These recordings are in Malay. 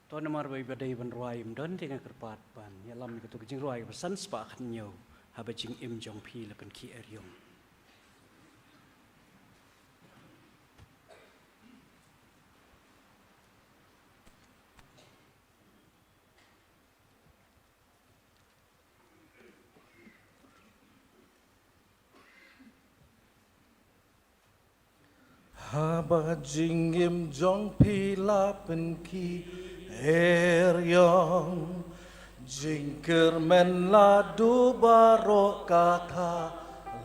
Tuan Amar Bayi Badai Ban Ruai Mdon Dengan Kerpat Ban Yalam Ketuk Jing Ruai Pesan Sepak Nyo Habajing Im Jong Pi Lepen Ki Eryong Habajing Im Jong Pi Lepen Ki Eryong Jingker men ladu barok kata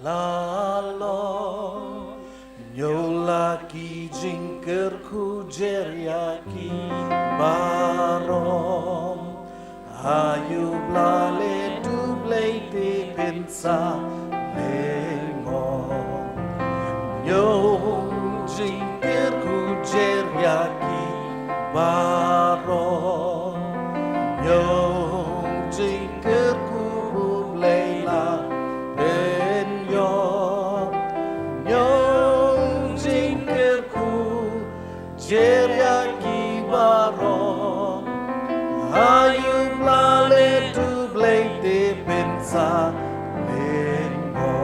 lalong Nyolaki jingker kujer yaki barom Ayu blale dublei te pensa lengong Nyong jingker kujer yaki barom Nyong jingker kubub leila ben Nyong jingker ku jeriaki baro Ayu blale tu blade pensa lengo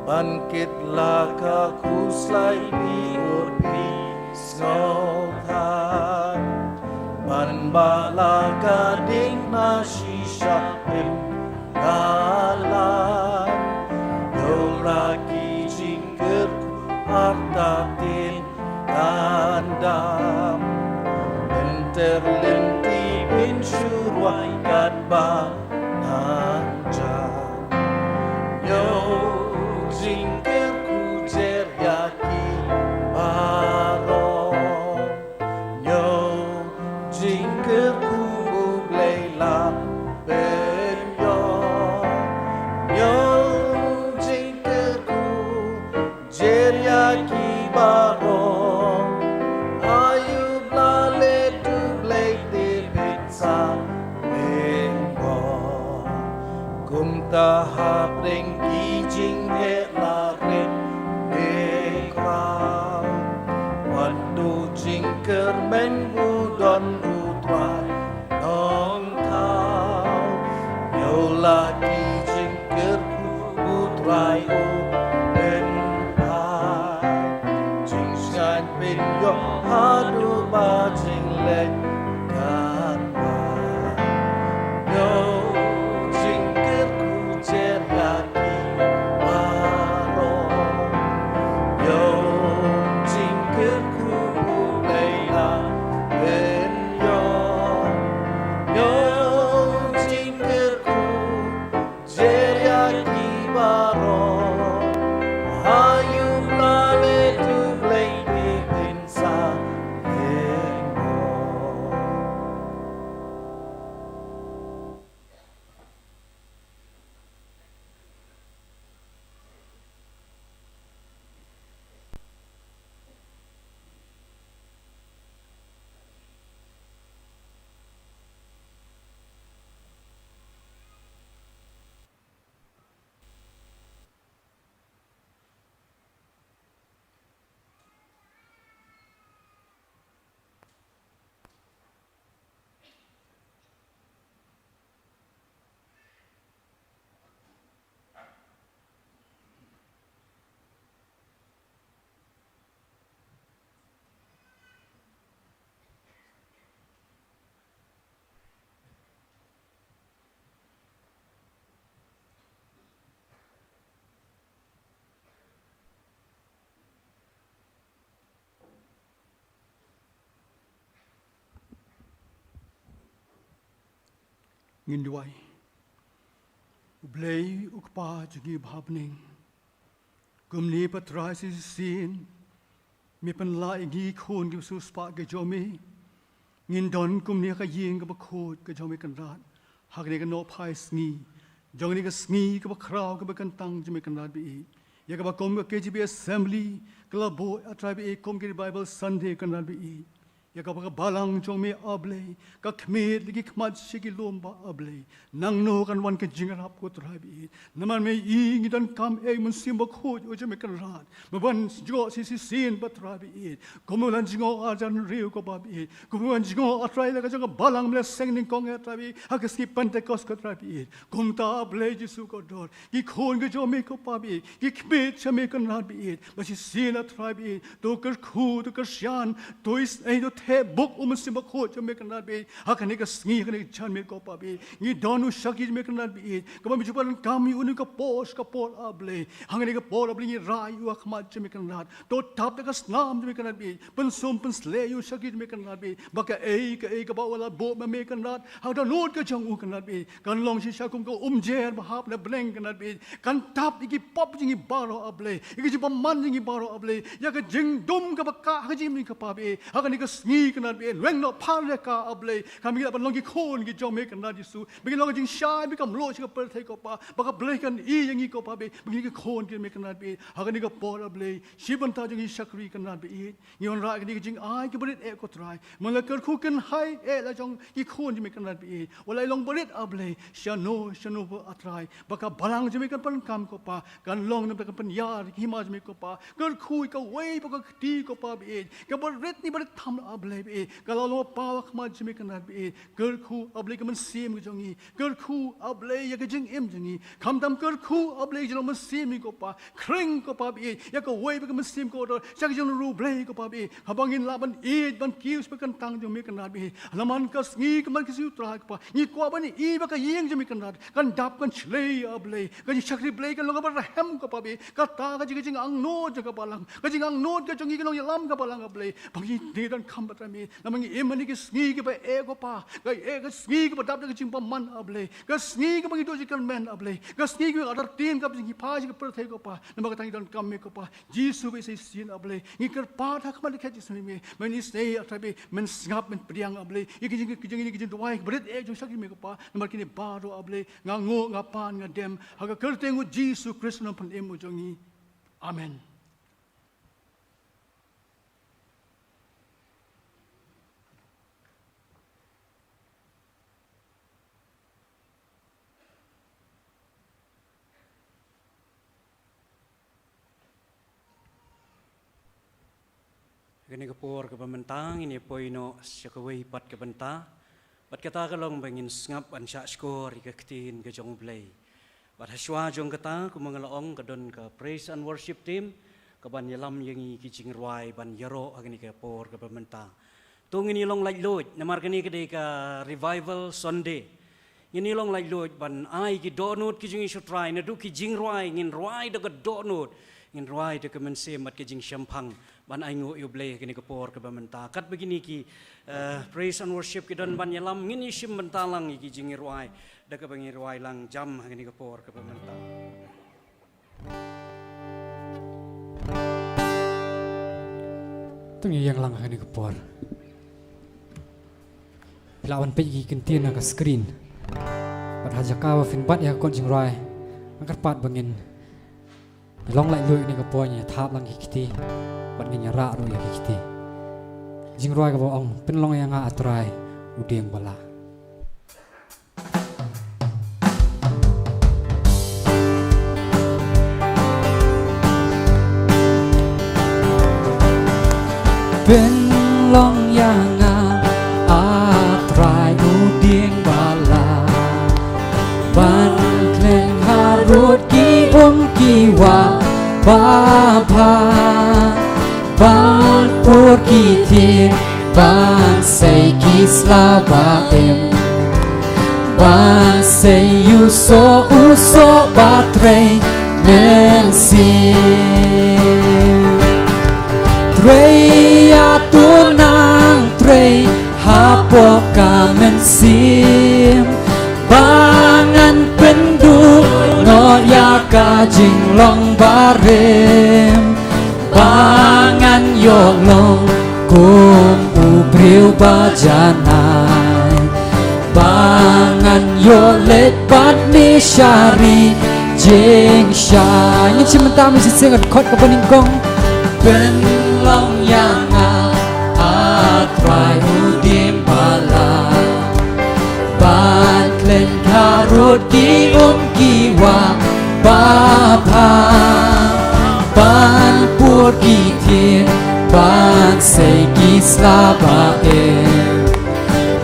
Bangkit laka kuslai urpi snowtime Ban balaga ding na shisha pim galan Yoraki jingkerku artatin tandam Enterlenti bin syurwai gadba nanjam Yo jingkerku jeriaki barong Yo jingkerku bubleila ben Yo jingkerku jeriaki barong Ayu blale dublei de pizza lenggo Kumta hapring kijing he larin nekrau Wadu jingker men udon utrai nong tau Nyolaki jingkerku utrai ben pai Jing shan bin yo hadu ba jing let kan pai Yo jingkerku jeriaki barong Yo jingkerku buleila ben Yo jingkerku jeriaki barong Ayu blale dublei de pensa lengo Nginduai Ublei ukpa jugi bhabning Gumni patrai sin Mi pen la igi khon gi su spa ge jomi Ngindon kumni ka ying ka khod ka jomi kan rat Hakni ka no phai sngi Jongni ka sngi ka kraw ka kan tang jomi kan rat bi Ya ka kom ka KGB assembly klabo atrai bi kom ki Bible Sunday kan rat bi Ya kapag balang jong mi ablay, kakmit lagi kmat sigi lomba ablay, nang no kan wan kejingarap ko trabi, naman may ingi dan kam mun simba khoj o jame kan rat, maban jo si sin bat trabi, kumulan jingo ajan riu ko babi, kumulan jingo atrai la jong balang mle seng ning kong trabi, agaski pentekos ko trabi, kumta ablay jisu ko dor, ki khon ke jo me ko babi, ki kmit chame kan rabi, basi sin trabi, to ker khu to ker shan, to is the book simba khoj me kan be hakane ka sngi kane chan me ko pa be ni donu shaki me kan be ka mi chupan kami unu ka pos ka por able hangane ka por able ni rai u khma me kan rat to tap ka snam me kan be pen som pen sle yu shaki me kan be baka e ka ba wala bo me kan rat ha da not ka chang u kan be kan long shi shakum ka jer ba hap na bleng kan be kan tap iki pop jingi baro able iki jipa man jingi baro able ya ka jing dum ka ba ka ha jim ni ka pa be hakane ka ni kan be weng no pareka able kami kita long ki khon ki jom me kan Yesu bagi long jing shai bi kam lo chi ka per thai ko pa baka ble kan I yang ko pa be bagi ki khon ki me kan be haga ni ka por able shiban ta jing shakri kan be ni on ra ki jing ai ki brit e ko trai mala kar khu kan hai e la jong ki khon ki me kan be walai long brit able shano bo atrai baka balang jme kan pan kam ko pa kan long na kan pan yar ki ma jme ko pa kar khu ka wei baka ti ko pa be ka brit ni brit tham able be kalau lo pawak ma jimi kan be ker khu able ka man sim ko jongi ker khu able ya ka jing em jongi kham tam ker khu able jong man sim ko pa kring ko pa be ya ka wei ka man sim ko do sak jong ru ble ko pa be habangin laban e ban kius pe kan tang jong me kan be laman ka sngi ka man ki su tra ko pa ni ko ban I ba ka yeng jimi kan dap kan chle able ka ji chakri ble kan lo ka ba hem ko pa be ka ta ka ji jing ang no ja ka balang ka jing ang no ka jongi ka long lam ka balang able bangi ni dan kham ba me namang imani ki sngi ki ba ego pa ka ego sngi ki ba dap ka jing pa man able ka sngi ki bangi do ji kan men able ka sngi ki adar tin ka jing pa ji ka per thai ko pa namang tang dan kam me ko pa jisu be se sin able ni ker pa tha khma likha ji sni me men is nei atrabe men ngap men priang able ki jing duai bret e jong shaki me ko pa namang kini baro able nga ngo nga pan nga dem haga ker tengu jisu kristus nam pan emu jongi amen. Kini kapur ke pementang ini poino syakawai pat ke benta. Pat kata kalong bangin ngap an syak skor ke ketin ke jong play. Pat haswa jong kata ku mengelong ke don ke praise and worship team ke ban yalam yangi ki jing ruai ban yaro agni ke por ke pementang. Tung ini long like load namar kini ke ka revival Sunday. Ini long like load ban ai ki donut ki jing isu try na du ki jing ruai ngin ruai de ke donut ngin ruai de ke mense mat ke jing syampang ban ai ngo yuble kini ke por ke bamenta kat begini ki praise and worship ki don ban yalam ngin isim bentalang ki jing ruai de ke bangi ruai lang jam kini ke por ke bamenta. Tung yang lang kini ke por. Lawan pergi kentin ke screen. Pat hajakawa fin bat ya kot jing ruai. Angkat pat bangin. Long lại lùi này cái bò nhỉ tháp lăng kiti, bạn nghe ra rồi ya kiti. Jing roi cái bò ông, pen long yang atrai, udiang bala. Pen long yang atrai udiang bala. Ban kleng harut ki kiwa bapa ban pur kiti ban say kisla baem ban say uso batre mensi trei atunang trei hapo kamensim bangan penduk not ya kajing long barem bangan yo long kum ubriu bajanai bangan yo let bat ni syari jing syai ni cimenta mesti sengat kot ke peningkong ben long yang atrai ายหูเดียมบาลาบ้านเคลนคารถกี่กี่ว่าบ้าพาบ้านปวดกี่เทียนบ้านเซกี่สลาบาเอ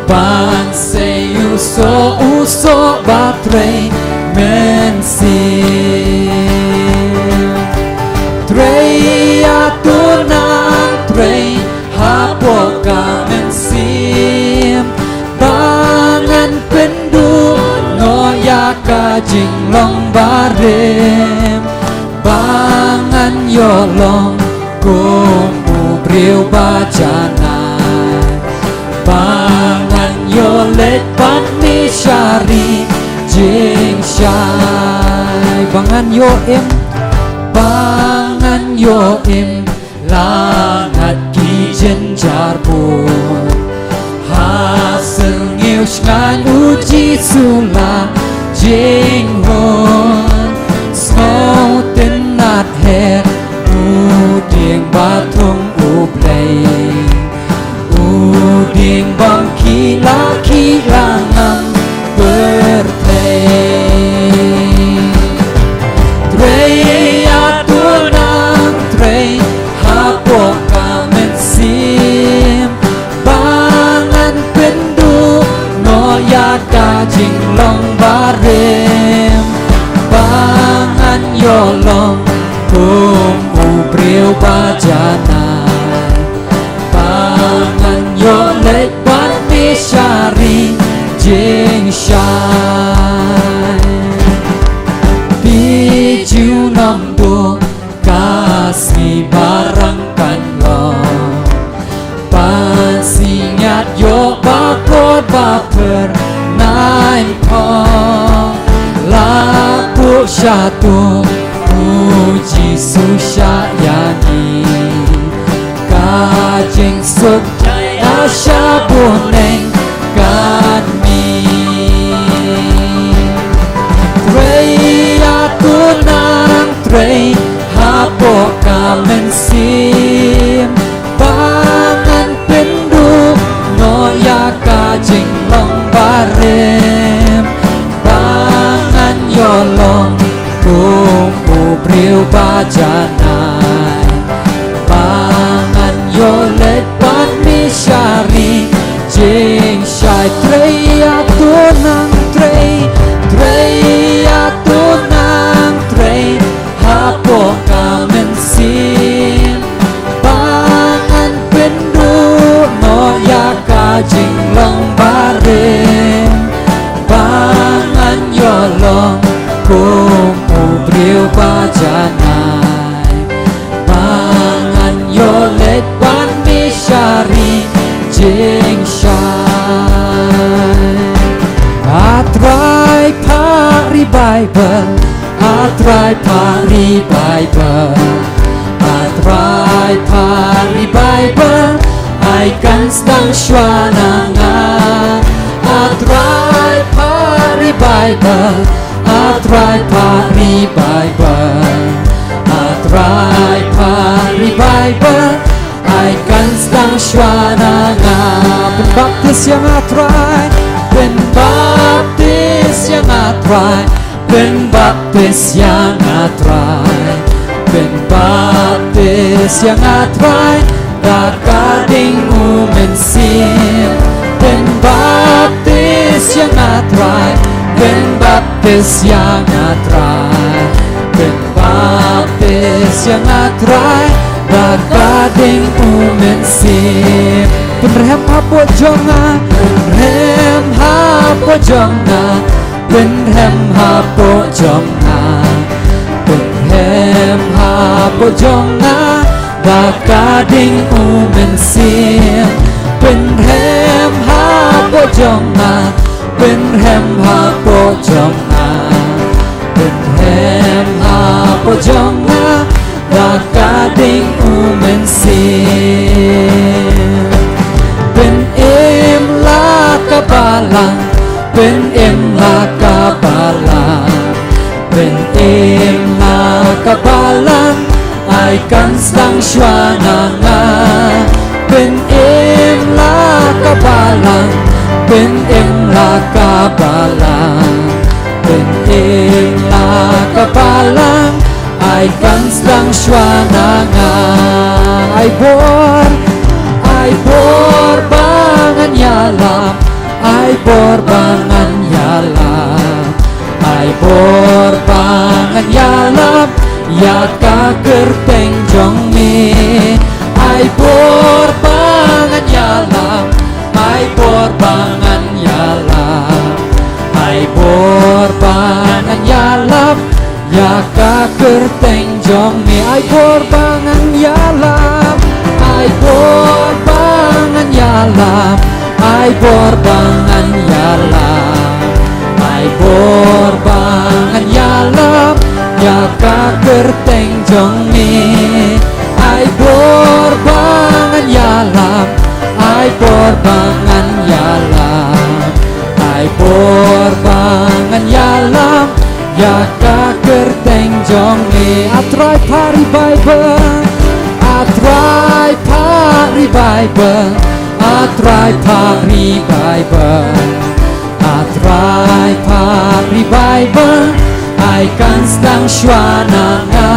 บ้านเซอุโซบาเทรเมนซีเทรยาตัวนางเทรหาปวกกาเมนซีมบ้านนั้นเป็นดูงอยากาจิงลองบาเรมบ้านนั้นยอลองกูมูเปรียวบาจานายบ้านนั้นยอเล็ดปันนิชารีจิงชายบ้านนั้นยอเอ็มบ้านนั้นยอเอ็มลางัดกีเจนจาร์ปูhasil ngiuskan uji sula jinghon smau tenat her uding batung uplay uding bang kila ngam berplay trey atunang trey hapok kamen sim bangan pendu noyaka jing long barem bangan yolong kum upriu bajanai bangan yolek ban mishari jing shai biju nam do kasih barang kan lo Pasingat yo bakot baper naim po Lapu syatu puji susyayani Kajing suk asya buneng kadmi Trey atunang trey hapo kamen sim Bangan pendu noyaka jing long barem Bangan yolong kumu priu bajanai Bangan yolet ban mishari jing shai trey atunang trey atunang trey hapo kamen sim Bangan pendu noyaka jing long barem Bangan yolong kumu priu bajanai Bangan yolet ban mishari jing shai Atrai pari Bible Atrai pari Bible Atrai pari Bible I kan sedang shwananga Atrai pari Bible Atrai pari Bible Atrai pari Bible I kan sedang shwananga Penbaptis yang atrai Penbaptis yang atrai Penbaptis yang atrai Penbaptis yang atrai Dakading umensim Penbaptis yang atrai Penbaptis yang atrai Penbaptis yang atrai Dakading umensim Penrem hapo jonga Penrem hapo jonga Penrem hapo jonga Penrem hapo jonga Dakading umensim Penrem hapo jonga Penrem hapo jonga Penrem hapo jonga Dakading umensim Penem la kabalang Penem la kabalang Penem la kabalang Ay kan sedang shwananga Penem la kabalang Pentinglah kabalang Pentinglah kabalang Ai kan sedang sywananga Ai bor bangan yalam Ai bor bangan yalam Ai bor bangan yalam Ya ka kerteng jong mi Ai bor bangan yalam Ai bor bangan yalam Ai bor bangan yalam Ya ka kerteng jong mi Ai bor bangan yalam Ai bor bangan yalam Ai bor bangan yalam Ai bor bangan yalam Ya ka kerteng jong mi Ai bor bangan yalam Ai bor bangan yalam Ai bor bangan yalam Ya ka kerteng jong mi Atrai pari Bible Atrai pari Bible Atrai pari Bible Atrai pari Bible Ai kan sedang sywananga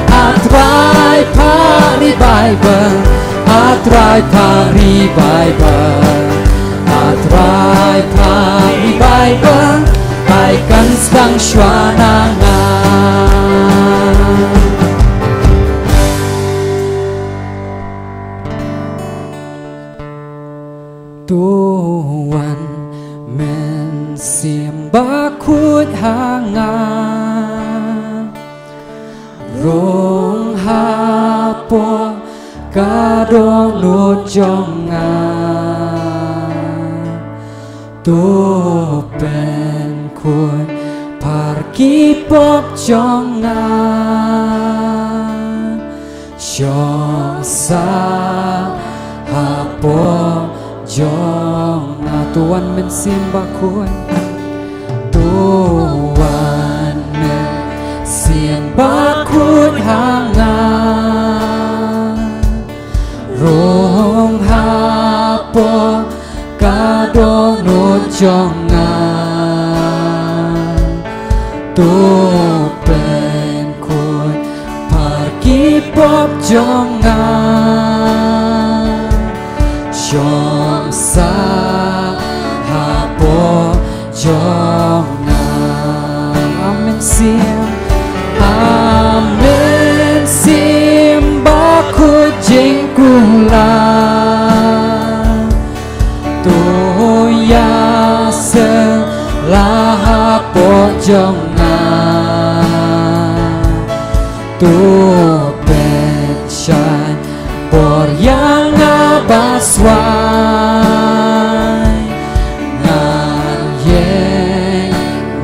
Atrai pari Bible Atrai pari Bible Atrai pari Bible Ai kan sedang sywananga Tuhan mensimbah kut hangat Rong hapo kadong nut jongan Tupen kun parki pop jongan Syong sa hapo jongan Tuhan mensimbah kun Tuhan mensimbah kun hangat Rong hapo kadong nut jongan Tupen kun parki pop jongan Syong sa hapo jongan Amen simbah ku jengkulan Tuya selah hapo jongan Tupen syan bor yang abaswai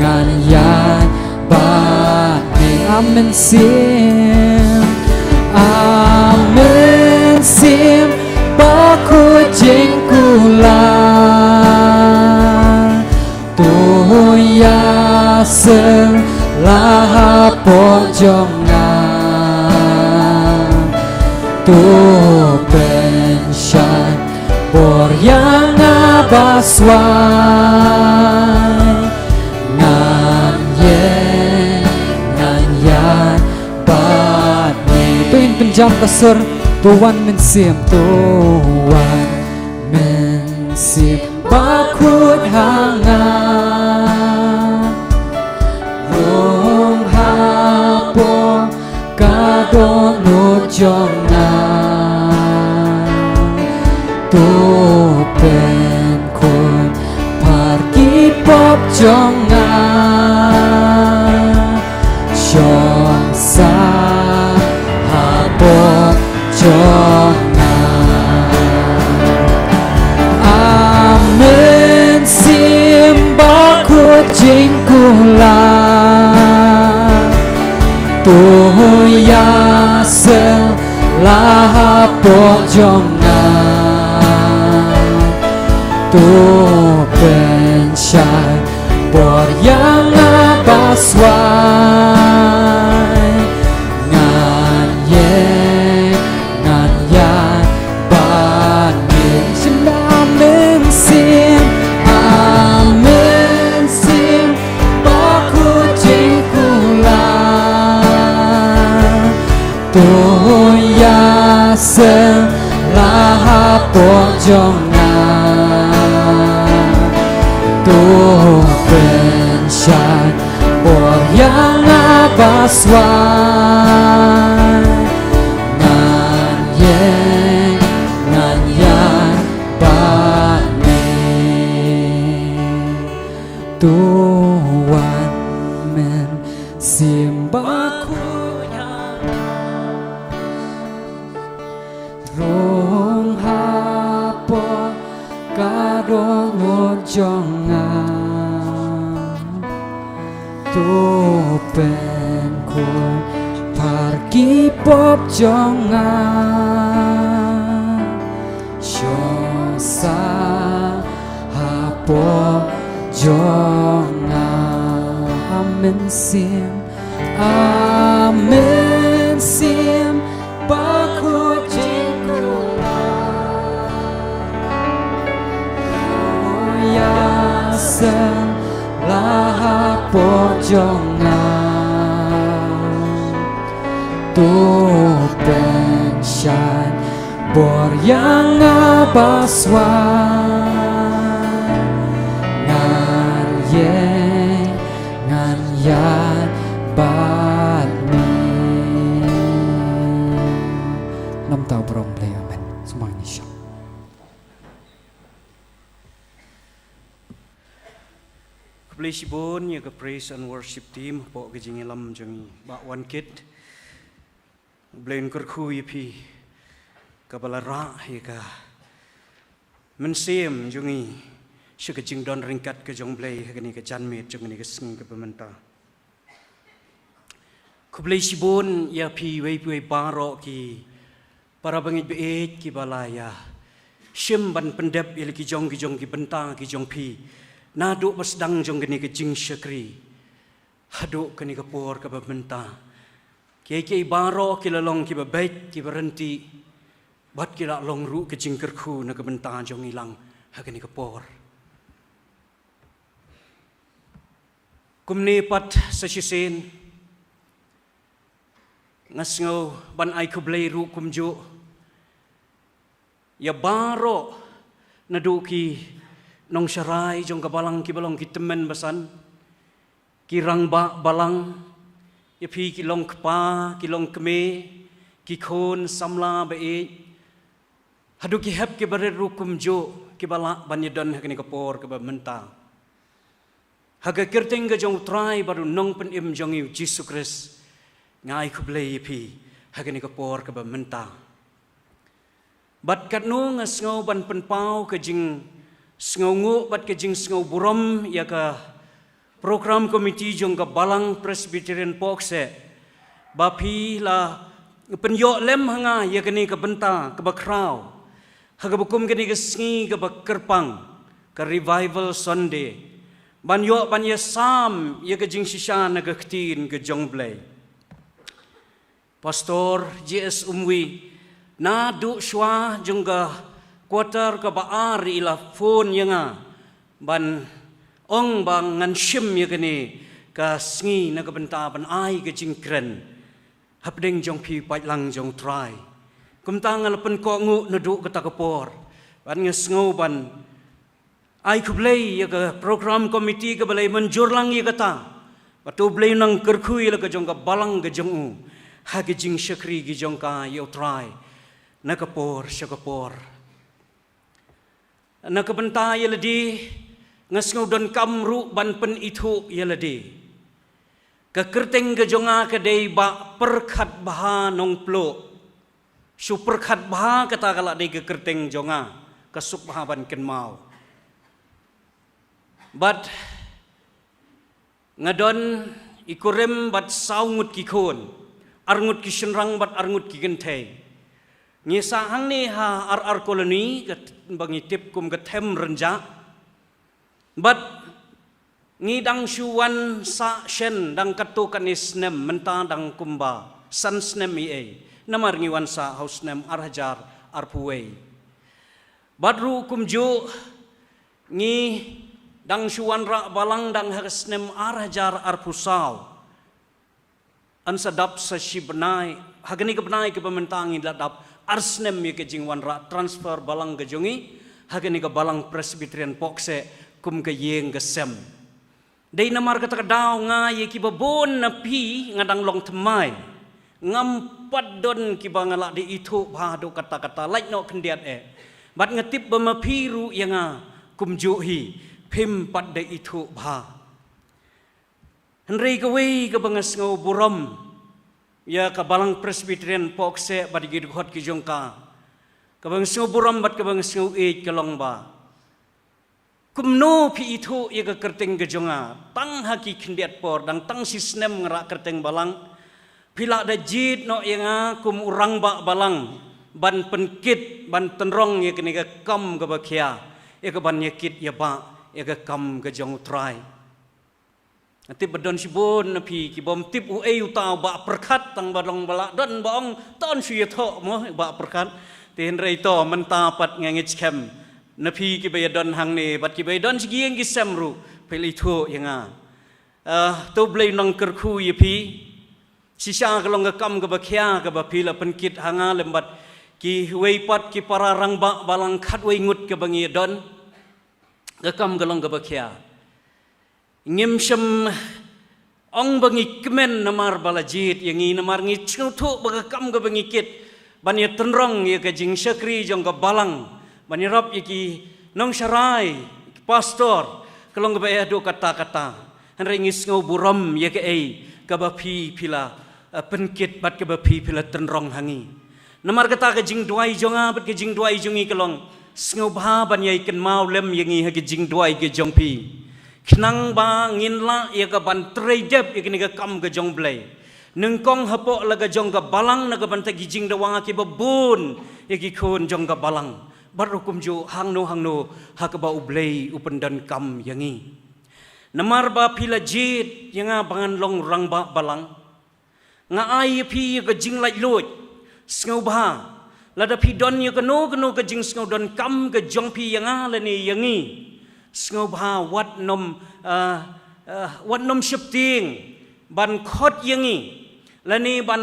ngan yan bani Amen sim baku jengkulan Tuya selah hapo jongan Tupen syan bor yang abaswai ngan yan bani Tuhin penjam kasur Tuhan mensim bakut hangat Rong hapo kadong nut jongan Tupen kun parki pop jongan Syong sa hapo jongan Amen simbah ku jengkulan Tuya selah hapo jongan Tupen syan bor yang abaswai ngan yan bani selah pojongan tuh pensyat por yang abaswan ngan yang bani Tuhan men simbaku rong hapo kadong ojongan tupen kun pargi pop jongan syosa hapo jongan amen sim baku jingkula ya selah pojongan tuh pensyat bor yang abaswan ngan yan bani น้ำตาบรมเลยอาเมนสมัยนี้ชอบ Please bon ya ke praise and worship team po ke jing lam jang ba wan kit blain kerku yipi ka balara ya ka mensiem jungi syuk jing don ringkat ke jong blai ke ni ke janmet jong ni ke sing ke pementa ku please bon ya pi wei baro ki para bangit beet ki balaya syem ban pendep ya ki jong ki benta ki jong pi naduk bersedang jong gini ke jing syakri haduk kini ke por ke pementa kiai baro ki lalong ki baik ki berhenti bat ki long ru ke jing kerku na ke benta jong hilang ha kini ke por kumni pat sesisen ngasngau ban ai ku blai ru kumju ya baro naduki nong syarai jong kabalang ki balong ki temen basan ki rangba balang ya pi ki long kpa ki long keme ki khon samla be hadu ki hep ki bare rukum jo ki bala banyadan hakni kapor ka menta haga kerteng ga jong trai baru nong pen im jong yu Jesus Christ ngai ku blai pi hakni kapor ka menta bat kat no ngasngau ban pen pau ka jing Sngau bat ke jing sngau burom ya ka program komiti jong ka balang Presbyterian Pokse bapi la penyo lem hanga ya kini ka benta ka bakrau haga bukum kini ka sngi ka bakerpang ka revival Sunday banyo banya sam ya ka jing sishan na ka ktin ka jong blai Pastor JS Umwi na du shwa jong ka kuatar ka baar ila phone yanga ban ong bang ngan shim ya kini ka sngi na ka benta ban ai ka jingkren hapdeng jong pi pai lang jong try kumtang ala pen ko ngu na du ka takapor ban ngesngau ban ai ku blai ya ka program committee ka balai manjur lang ya kata batu blai nang kerkhu ila ka jong ka balang ka jong u ha ka jing syakri ki jong ka yo try na ka por syakapor nak benta yaladi ngasngau don kamru ban pen itu yaladi ka kerteng ke jonga ke dei ba perkhat baha nong plo su perkhat baha kata kala dei ke kerteng jonga ka sup baha ban ken mau bat ngadon ikurem bat saungut ki khon arngut ki shenrang bat arngut ki gentei ngisa hang ni ha ar koloni bangi tip kum gethem renja bat ngidang shuwan sa shen dang katu kanis nem menta dang kumba san snem ie namar ngiwan sa haus nem arhajar arpuwei badru kumju ngi dang shuwan ra balang dang haus nem arhajar arpusau an sadap sa shibnai hagani ke benai ke pementangi ladap arsnem ye ke jing wan ra transfer balang ke jongi hagani ke balang Presbyterian pokse kum ke yeng ke sem dei namar kata daw nga ye ki babon na pi ngadang long temai ngampat don ki bangala di itu bado kata-kata like no kendiat bat ngetip bamapiru yang kum juhi pim pat de itu ba henry kewe ke bangas ngau buram ya ke balang Presbyterian pokse bat gidhot ki jongka ke bangas ngau buram bat ke bangas ngau kelong ba kumno pi itu ia ke kerteng gejonga tang haki kendiat por dang tang sisnem ngerak kerteng balang pila da jid no yang kum urang ba balang ban penkit ban tenrong ia kini ke kam ke bakia ia ke ban yakit ia ba ia ke kam ke jong trai nanti bedon sibon napi ki bom tip u utau ba perkat tang balong bala don baong ton suya tho mo ba perkat tin rei to mentapat ngangit kem napi ki bayadon hang ne bat ki bayadon sigieng ki samru peli thu yanga to blei nang kerku yepi sisa kalong ka kam ka bakhya ka bapila penkit hanga lembat ki wei pat ki para rangba balang khat wei ngut ka bangi don ka kam kalong ka bakhya ngim sham ong bangi kemen namar balajit yangi namar ngi chuthu ba kam ka bangi kit ban ye tenrong ye ka jing sakri jong ka balang manirap iki nong sarai pastor kelong ke do kata-kata henry ngis ngau buram ye ke kabapi pila penkit bat kabapi pila tenrong hangi namar kata ke jing duai jonga bat ke jing duai jongi kelong ngau ba ban ye ken mau lem yengi ha ke jing duai ke jongpi khnang ba ngin la ye ka ban tredep ye ke kam ke jong blai nengkong hapok laga jong ka balang na ka ban ta jing dawang ki babun ye ki khon jong ka balang barukum jo hangno hakaba ublei upendan kam yangi namar ba pila jit yanga bangan long rangba balang nga ai pi ka jing lai loi sngo ba lada pi don ye ka no ka jing sngo don kam ka jong pi yanga lani yangi sngo ba wat nom shifting ban khot yangi lani ban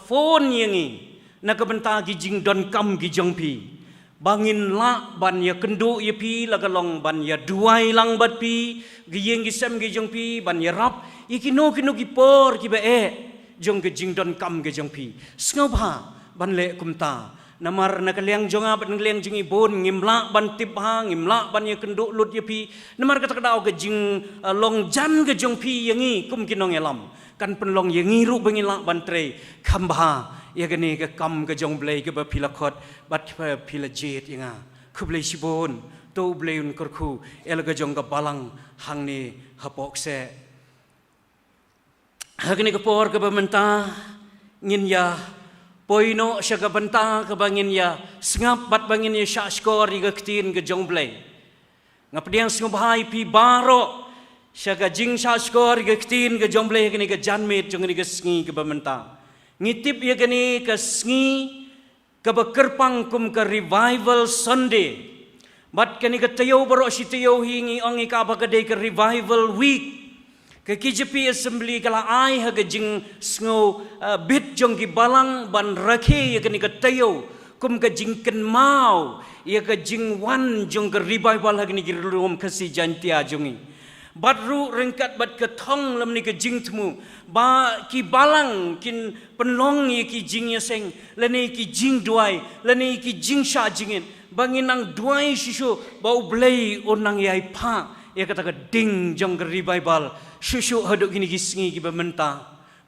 phone yangi na ka banta gi jing don kam gi jong pi bangin la ban ya kendu ya pi lagalong ban ya duai lang bat pi giyeng gisem gijong pi ban ya rap ikino ki por ki ba jong ke jing don kam ke jong pi sngo ba ban le kumta namar nakaliang jonga ban ngeliang jingi bon ngimla ban tip ha ngimla ban ya kendu lut ya pi namar kata kadau ke jing long jan ke jong pi yangi kum kinong elam kan penlong yangi ru bangila ban tre khamba ya gani ke kam ke jong blai ke ba pila khot bat pila jet inga khublei sibon to blai un korku el ke jong ka balang hang ni hapok se hagni ke por ke bamenta ngin ya poino sya ka banta ke bangin ya sngap bat bangin ya sya skor ke ktin ke jong blai ngapdiang sngobhai pi baro sya ka jing sya skor ke ktin ke jong blai ke ni ke janmet jong ni ke sngi ke bamenta ngitip ya gani ke sngi ke bekerpang kum ke revival Sunday bat kani ke tayo baro si tayo hingi ongi ka ba ke revival week ke KJP assembly kala ai ha ke jing sngo bit jong ki balang ban rakhe ya gani ke tayo kum ke jing ken mau ya ke jing wan jong ke revival ha gani ki rum kasi jantia jongi batru rengkat bat ke thong lam ni ke jing tmu ba ki balang kin penlong ye ki jing ya seng lani ki jing duai lani ki jing sha jingin banginang duai shishu ba ublei onang yai pha ya kata ke ding jong ke revival shishu haduk kini gisngi ki bamenta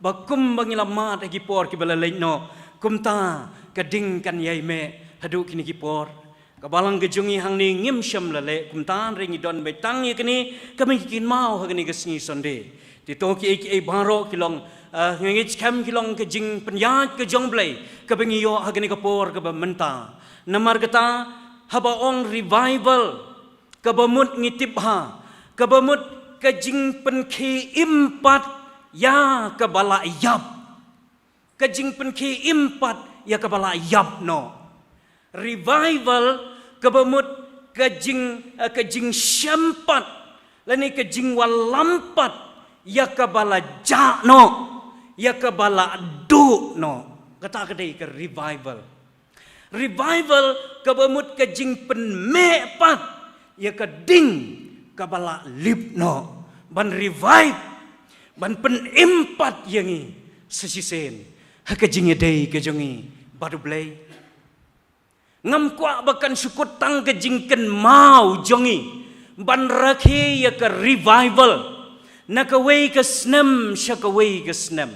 ba kum bangila ma ta ki por ki bala leino kumta ke ding kan yai me haduk kini ki por kabalang gejungi hang ni ngim syam lale kumtan ringi don betang ye kini kami kin mau hagni gesni sonde ti to ki baro kilong ngengit kam kilong ke jing penyat ke jong blai ke bengi yo hagni ke por ke bamenta namar kata haba ong revival ke bamut ngitip ha ke bamut ke jing pen ki impat ya ke bala yap ke jing pen ki impat ya ke bala yap no revival kebamut kejing syampat lani kejing walampat ya kabala jano ya kabala du no kata kedai ke revival Revival kabamut ka jing pen me pat ya ka ding kabala lip no ban revive ban pen impat yangi sesisen ha ka jing dei ka jongi badu blai ngam kwa bakan sukut tang ka jing ken mau jongi ban rakhe ya ka revival na ka wei ka snem sha ka wei ka snem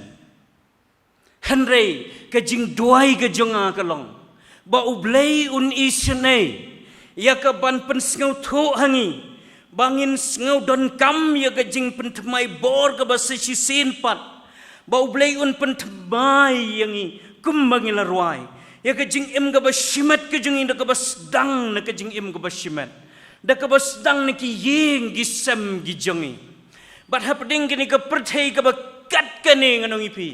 hanrei ka jing duai ka jonga ka long ba ublay un isne ya ka ban pen sngau tho hangi bangin sngau don kam ya ka jing pen thmai bor ka ba si sin pat ba ublay un pen thmai yangi kum bangila ruai ya ka jing im ka ba shimat ka jing ka ba sedang na ka jing im ka ba shimat da ka ba sedang na ki yeng gi sem gi jongi bat hapding kini ka perthai ka ba kat ka ne nganong ipi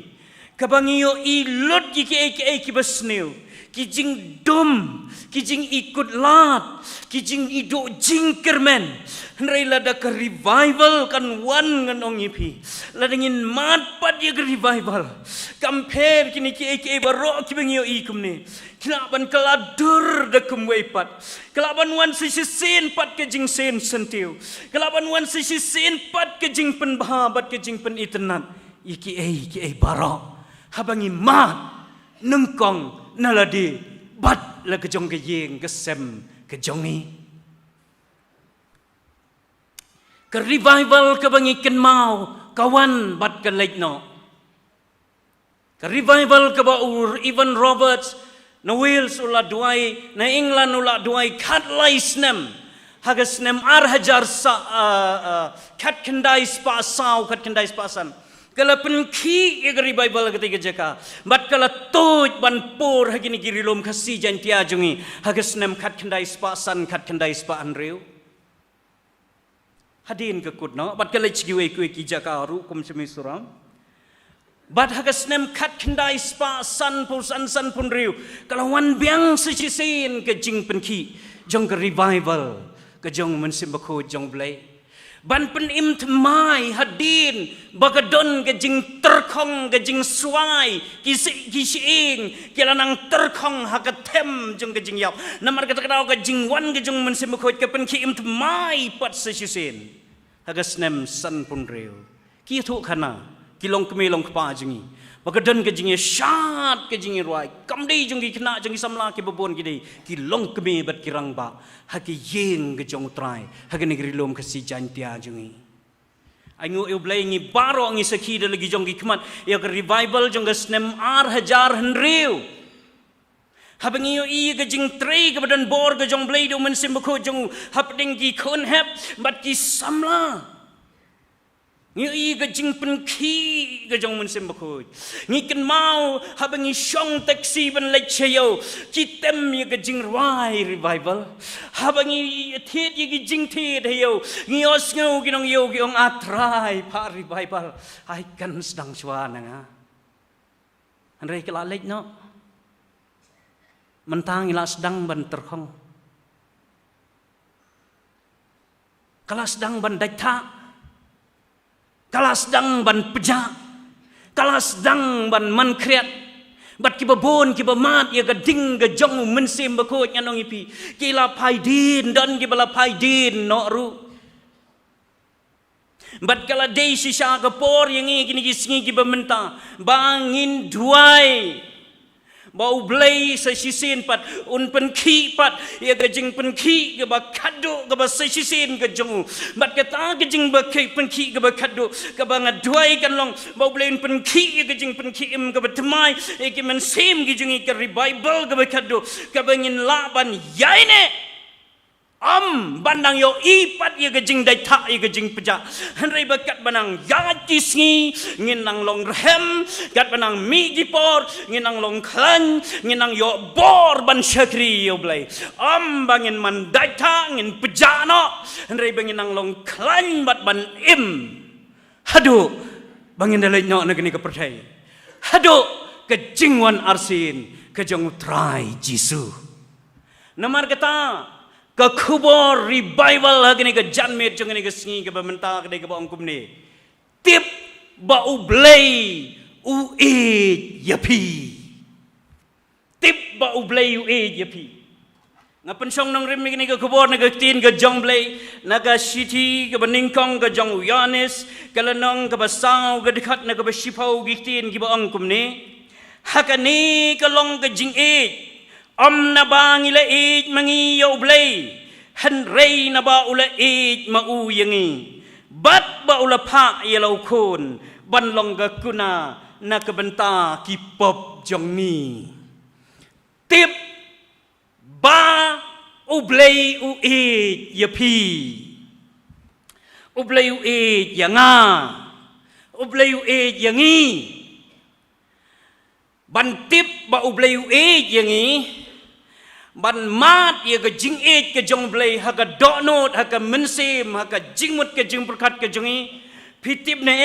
ka bangiyo I lot ki ki ba sneu ki jing dum ki jing ikut lat ki jing ido jingkermen hnrei lada ka revival kan wan nganong ipi ladangin mat pat ya ka revival compare kini ki baro ki bangio ikum ne kelaban keladur da kumwei pat kelaban wan sisisin pat ke jing sen sentiu kelaban wan sisisin pat ke jing pen bahabat ke jing pen itenat ki baro habangi mat nengkong naladi bat la kejong ke yeng ke sem ke jongi ke revival ke bangi ken mau kawan bat ke lek no ke revival ke ba Evan Roberts na Wales ula duai na England ula duai kat lai snem hagas nem ar hajar sa kat kendai spa sau kat kendai spa san kala penki ya revival ketika jaka bat kala toj ban por hagini girilom khasi jantia jungi hagas nem khat khandai spa san khat khandai spa anreu hadin ke kut no bat kala chiwe ku ki jaka ru kum semi suram bat hagas nem khat khandai spa san pun reu kala wan biang sisin ke jing penki jong ke revival ke jong mensim bakho jong blai ban pen im thmai hadin bagadon ke jing terkhong ke jing suai ki ing kelanang terkhong hakathem jong ke jing yap namar kata kau ke jing wan ke jong mensim khoi ke pen ki im thmai pat sesisin hagas nem san pun reu ki thu khana ki long kme long kpa jingi bagadon ke jing shat ke jing ruai kam dei jong ki khna jong samla ki babon ki dei ki long kme bat kirang ba haki yeng ke jong trai haki negeri lom ke si jantia jungi aingu eu blai ngi baro ngi sakhi de lagi jong ki khmat ya ke revival jong ke snem ar hajar henriu habangi yo I ke jing trei ke badan bor ke jong blai do men sim ko jong hapding ki khon hap bat ki samla ngi I ke jing pen khi ke jong men sim ko ngi ken mau habangi shong taxi ban lek cheyo ki tem ye ke jing ruai revival habangi thiet ye ki jing thiet heyo ngi os ngau ki nong yo ki ong atrai pa revival ai kan sedang chwa nanga anrei kala lek no mentang ila sedang ban terkhong kala sedang ban daita kala sedang ban peja kala sedang ban man kriat bat ki babon ki bamat ya gading ga jong mensim bako nyanong ipi kila paidin dan ki bala paidin no ru bat kala dei sisa ka por yang kini ki singi ki bamenta bangin duai bau blai sa sisin pat un pen khi pat ya ga jing pen khi ga ba khadu ga ba sa sisin ga jong bat ka ta ga jing ba khi pen khi ga ba khadu ga ba ngadwai kan long bau blai un pen khi ya ga jing pen khi im ga ba thmai e ki men sim gi jing ka revival ga ba khadu ga ba ngin la ban yai ne bandang yo ipat ye gejing dai tha ye gejing peja henrei bakat banang ya kisngi nginang long rehem gat banang mi dipor nginang long klan nginang yo bor ban syakri yo blai bangin man dai tha ngin peja no henrei banginang long klan bat ban im hadu bangin dalai no negeni ke percaya hadu kejing wan arsin kejong trai jisu namar kata ka khubor revival hagini ka janmet jong ni ka singi ka bamenta ka dai ka ba ongkum ni tip ba ublay yapi tip ba ublay u yapi nga pensong nang rimig ni ka kubor na tin ka jong blay na ka city ka baningkong ka jong uyanis kalanong ka basaw ka dekat na ka basipaw gitin giba ang kumni hakani ka long ka jing na ba ngila mangiyo ublay hanray na ba ula mauyangi bat ba ula pa yalaw kun banlong ka kuna na kabanta kipop jong ni tip ba ublay yapi ublay yanga ublay yangi ban tip ba ublay yangi ban mat ya ka jing ka jong blay ha ka donot ha ka mensim ha ka jingmut ka jing perkat ka jongi pitip na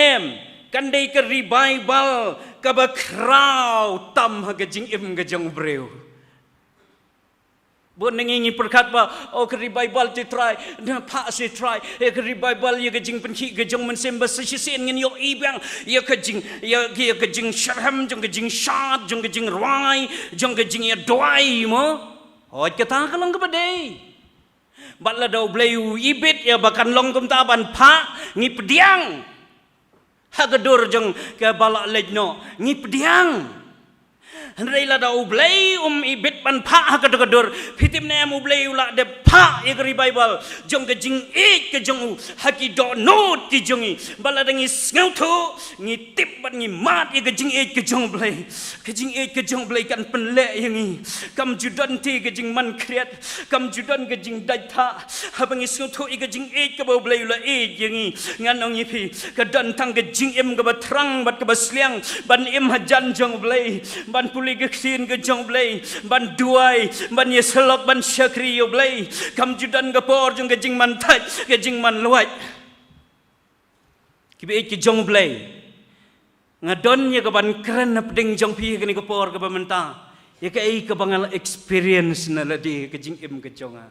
kandai ka revival ka ba kraw tam ha ka jing ka jong breu Buat nengingi perkat ba, ke revival ti try, na pa si try, ke revival ya kejing penki kejong mensemba sesisin ngin yo ibang, ya kejing syarham, jong kejing syat, jong kejing rai, jong kejing ya doai mo. Kata ka lang kabadai. Batla daw blayu ibit ya bakan long kumtaban pa ngi pediang. Hagadur jong ke balak lejno ngi pediang. Hendraila da ublay ibit pan pa hakadur pitim na ublay ula de pa ya revival jong ke jing ke jong haki do not ki jongi baladangi ngauto ngi tip ban ngi mat ya ke jing ke jong blay kan penle yangi kam judan ti ke jing man kriat kam judan ke jing daita habangi ngauto ke jing ke ublay ula yangi nganong yipi ke dan tang ke jing ke batrang bat ke basliang ban hajan jong ublay ban Geksin ke jong blay ban duai ban yeselop ban syakri yo blay kam judan ke por jong ke jing man taj ke jing man luat kibe ke jong blay ngadon ye ke ban keren na peding jong pi ke ni ke por ke pementa ye ke ke bangal experience na ladi ke jing ke jonga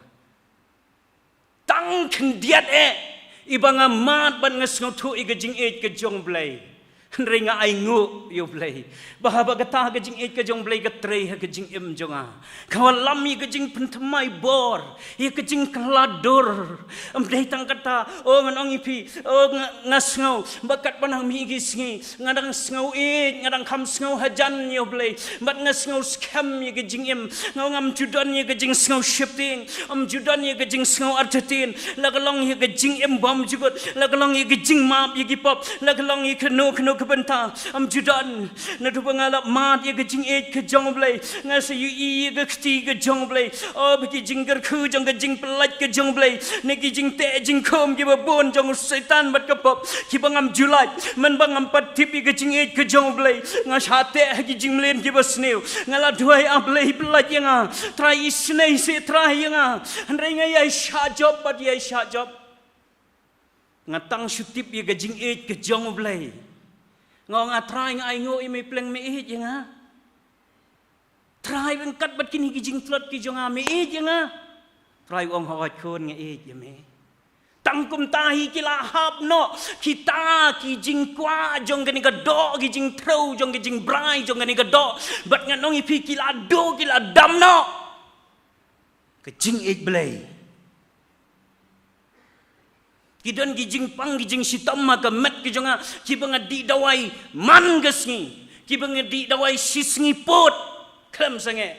tang kendiat ibanga mat ban ngasngau tu ke jing ke jong blay Ringa ay ngu yo blay bahaba gata ka jing ka jong blay ka trey ka jing jonga kawalam yi ka jing pentamai bor yi ka jing klador amdai tang kata nganong ipi ngasngau bakat panang mi gisngi ngadang sngau ngadang kam sngau hajan yo blay bat ngasngau skam yi ka jing ngam judan yi ka jing sngau shifting judan yi ka jing sngau artatin lagalong yi ka jing bom jugot lagalong yi ka jing map yi gipop lagalong yi ka no benta judan na tu pangalap mat ye ke jing ke jong blay ngasa yu i ke kti ke jong blay bagi jingger khu jong ke jing pelat ke jong blay ne ki jing te jing khom ke bon jong setan bat ke pop ki bangam julat men bangam pat tipi ke jing ke jong blay ngas hate ki jing len ke basneu ngala duai ablay pelat yang try isnei se try yang andai ngai ai sha job bat ye sha job ngatang shutip ye ke jing ke jong blay ngong try ngai ngo i me pleng me yang try bengkat bat kini ki jing flot ki jonga me yang try ong hawat kon nge ye me tangkum tahi kila hab no kita ki jing kwa jong gani ka do ki jing thro jong ki jing brai jong gani ka do bat nganong i pi kila do kila dam no ke jing blay Kidon gijing pang gijing sitam maka met kijonga kibanga di dawai man gesngi kibanga di dawai sisngi pot klem sange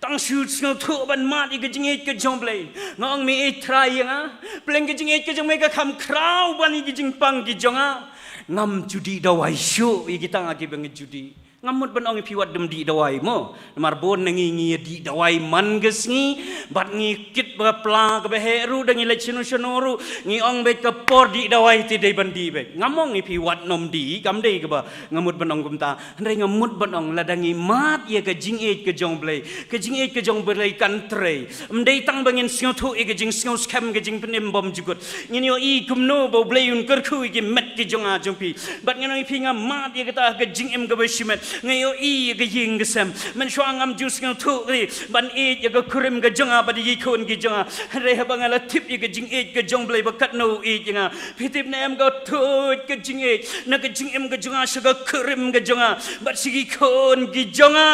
tang shoot ngau thu ban mat gijing ke jomblay ngong mi try nga pleng gijing ke jong me ka kham kraw ban gijing pang kijonga ngam judi dawai shu igitang kibanga judi ngamut ban ong piwat dem di dawai mo marbon nangi di dawai man gesngi bat ngi kit ba pla ka beheru dangi le chinoru ngi ong be ka por di dawai ti dei ban di be ngamong ngi piwat nom di kam dei ka ba ngamut ban ong kumta ndai ngamut ban ong ladangi mat ye ka jing ke jong blai kan trei mdei tang bangin sngau thu ke jing sngau skam ke jing penem bom jugut ngi yo i kumno bo blai un kar khu ke met ke jonga jompi bat ngi pi nga mat ye ka ta ka jing ka ba shimet ngayo i ga ying gesam men shwangam jus ngam thu ri ban e ya ga kurim ga jonga ba di khon gi jonga re ha bangala tip ye ga jing e ga jong blai ba kat no e jinga pitip na em ga thu ga jing e na ga jing em ga jonga sha ga kurim ga jonga ba sigi khon gi jonga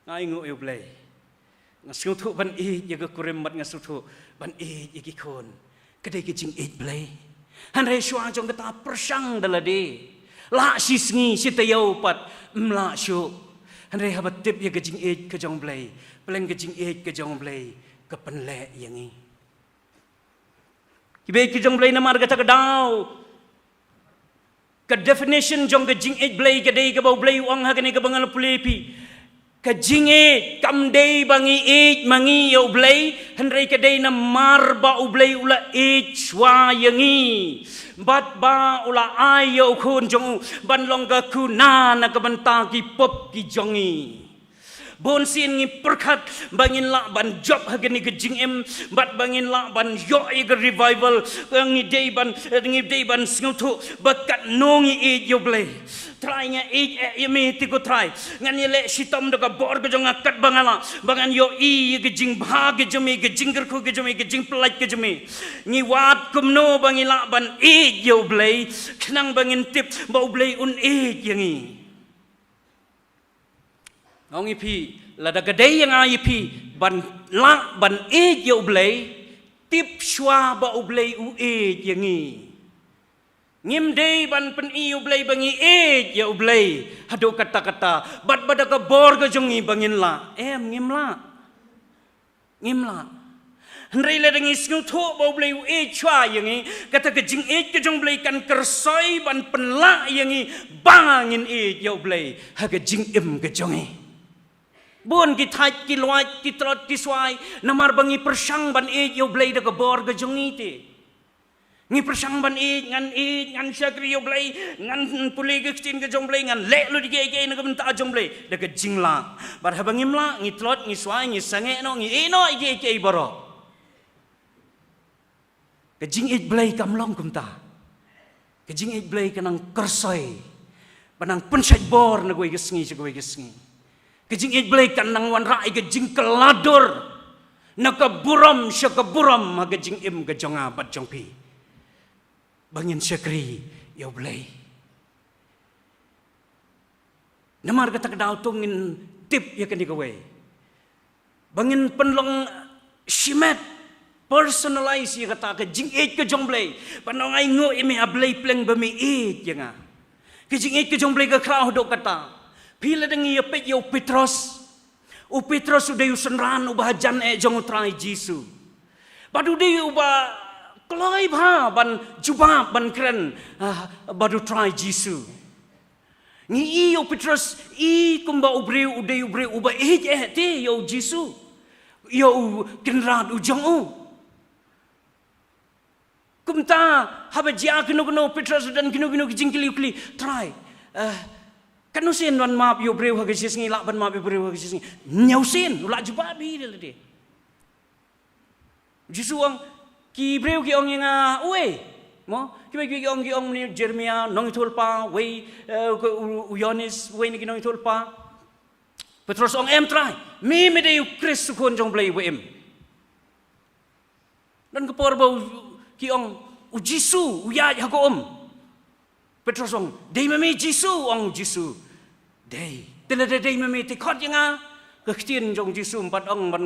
ngai ngu eu blei ngasung thu ban e ya ga kurem mat ngasung thu ban e ya ki khon kedai ke jing e blei han re shwa jong kata persang dalade la si sngi si tayau pat mla shu han re habat tip ya ke jing e ke jong blei peleng ke jing e ke jong blei ke penle yangi kibe ke jong blei na mar ga ta dau ke definition jong ke jing e blei ke dei ke bau blei wang ha ke ni ke bangal pulepi ke jing e kam dei bangi e mangi yo blei han re ke dei na mar ba u blei ula e chwa yangi bat ba ula ai yo khun jong ban long ga ku na na ka ban ta ki pop ki jongi bon sin ngi perkat bangin la ban job hagani ke jing em bat bangin la ban yo e ke revival ngi dei ban sngutu bakat nongi e yo blei try nya e me ti ko try ngani le sitom do ka bor ke jong akat bangala bangan yo i ke jing bha ke jumi ke jingger ko ke jumi ke jing plait ke jumi ngi wat kumno bangila ban e yo blei khnang bangin tip bau blei un e yangi ngong ipi lada gadai yang ipi ban la ban e yo blei tip shwa ba blei u e yangi ngim dei ban pen i u blei bangi e yo blei hado kata-kata bat bada ka bor ka jongi bangin la ngim la Henry le dengi snu tho ba blei u e chwa yangi kata ke jing e ke jong blei kan kersoi ban penla yangi bangin e yo blei ha ke jing em ke jongi bon ki thai ki loi ki trot ki swai namar bangi persang ban e yo blei da ka bor ga jongi te ngi persang ban e ngan syakri yo blei ngan puli ke tin ke jong blei ngan le lu di ge na ka ta jong blei da ka jingla bar ha bangim la ngi trot ngi swai ngi sange no ngi e no ge boro ka jing e blei kam long kum ta ka jing e blei kanang kersoi banang pensai bor na goi ge sngi Kejing iblay kan nang wan rai kejing keladur nak buram syakaburam kejing im kejonga bat jongpi bangin syakri ya blay namar kata kedau tungin tip ya kan dikawai bangin penlong shimet personalize ya kata kejing kejong blay panong ai ngo imi ablay pleng bami janga kejing kejong blay ke krau dok kata Pila dengi ya pet yo Petros. U Petros udah yusenran ubah jan jong utrai Jisu. Badu di ubah kelai bah ban jubah ban keren badu try Jisu. Ni yo Petros kumba ubreu udah ubreu ubah te yo Jisu. Yo kenrat ujong Kumta haba jia kino Petros dan kino jingkili try. Kanusin wan map yo breu hage sisngi lak ban map yo breu hage sisngi nyausin ulak juba bi de de jisuang ki breu ki ong nga we mo ki ong ni Jeremia nong tulpa we Yonis we ni nong tulpa Petros ong em try me de Chris kon jong blai we em dan ke porbau ki ong Jisu uya hakom Petros ong dei me Jisu ong Jisu Day, telada day memeti kot yang kektin jong Jisu 4 ong ban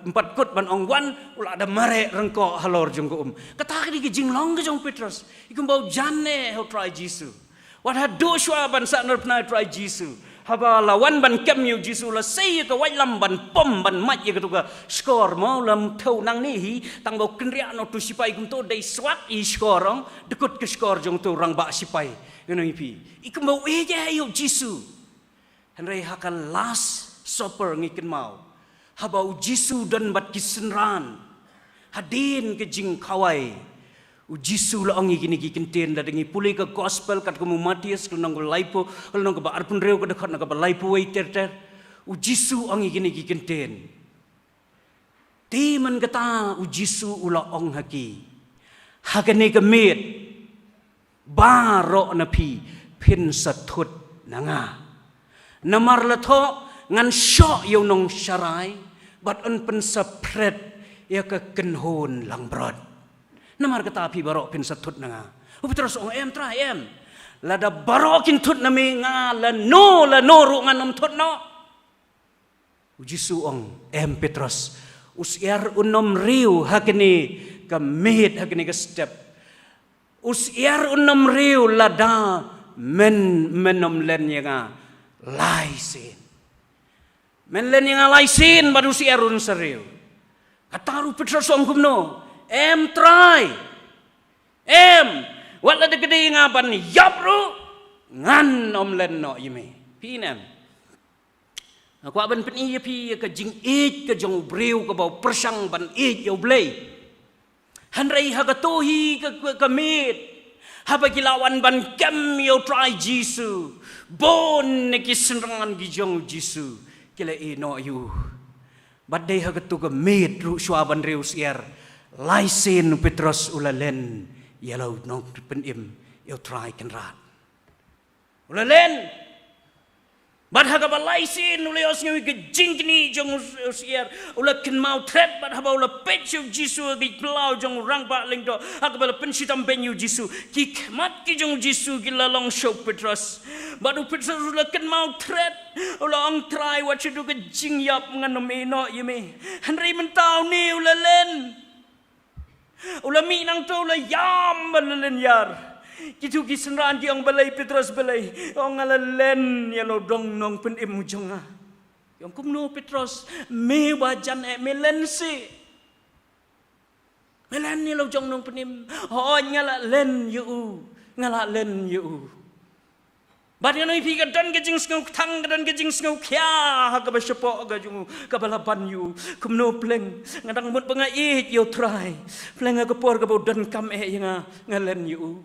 4 kut ban ong wan ula ada mare rengko halor jong ko kata ke jing long ke jong Petrus ikum bau janne how try Jisu what had Joshua ban sa ner pna try Jisu haba lawan ban kem yu Jisu la sei ke wai lam ban pom ban mat ye ke tu ka skor mau lam thau nang ni hi tang bau kenria no tu sipai kum to dei swat i skorong dekut ke skor jong tu rang ba sipai ngono ipi ikum bau je yu Jisu Henry hakan last supper ngikin mau. Habau Jisu dan bat kisenran. Hadin ke jing kawai. Jisu la ongi gini gikintin da dengi puli ke gospel kat kamu Matius kalau nang laipo kalau nang ba arpun reu ke dekat nang ba laipo wei ter. Jisu ongi gini gikintin. Timan kata Jisu ula ong haki. Hakane ke mit. Baro napi pin satut nanga. Namar lato ngan syok yo nong syarai bat un pen sapret ya ke kenhon lang brod namar kata api barok pin satut nanga terus ong em tra em lada barok kin tut nami nga la no ru ngan om tut no Jisu ong Petrus usiar unom riu hakini ka mehit hakini ka step usiar unom riu lada menom len yang laisin men len yang laisin baru usiar un seriu kataru Petrus ong kumno try wala de gede ngapan yapru ngan om len no yime pinam aku aban pen iya pi ka jing ke jong breu ka bau persang ban yo blei hanrei ha ka tohi ka mit ha ba kilawan ban kem yo try Jisu bon ne ki senrangan gi jong Jisu kila no yu badai ha ka tu ka mit ru shwa ban reu siar laisen Petrus ulalen yellow nong pen yo try kan rat ulalen bad haga balaisin uleos ngi ge jingni jong usiar ula ken mau threat bad haba ula pechu Jisu gi plau jong rang ba ling do haga bala pensitam benyu Jisu ki mat ki jong Jisu gi lalong show Petrus bad Petrus ula ken mau threat ula ong try what you do ge jing yap nganom eno yeme henry mentau ni ula len ula mi nang to ula yam len yar kitu kisenran di ang balai Petrus balai ong alalen yalo dong nong pen mujonga yang kumno Petrus me wajan melensi melen yalo jong nong penim ho ngala len yu bad yanoi pi gadan gejing sngo thang gadan gejing sngo kya ha ka baspo ga jungu ka balaban yu kumno pleng ngadang mut panga yo try pleng ga por ga bodan kam nga ngalen yu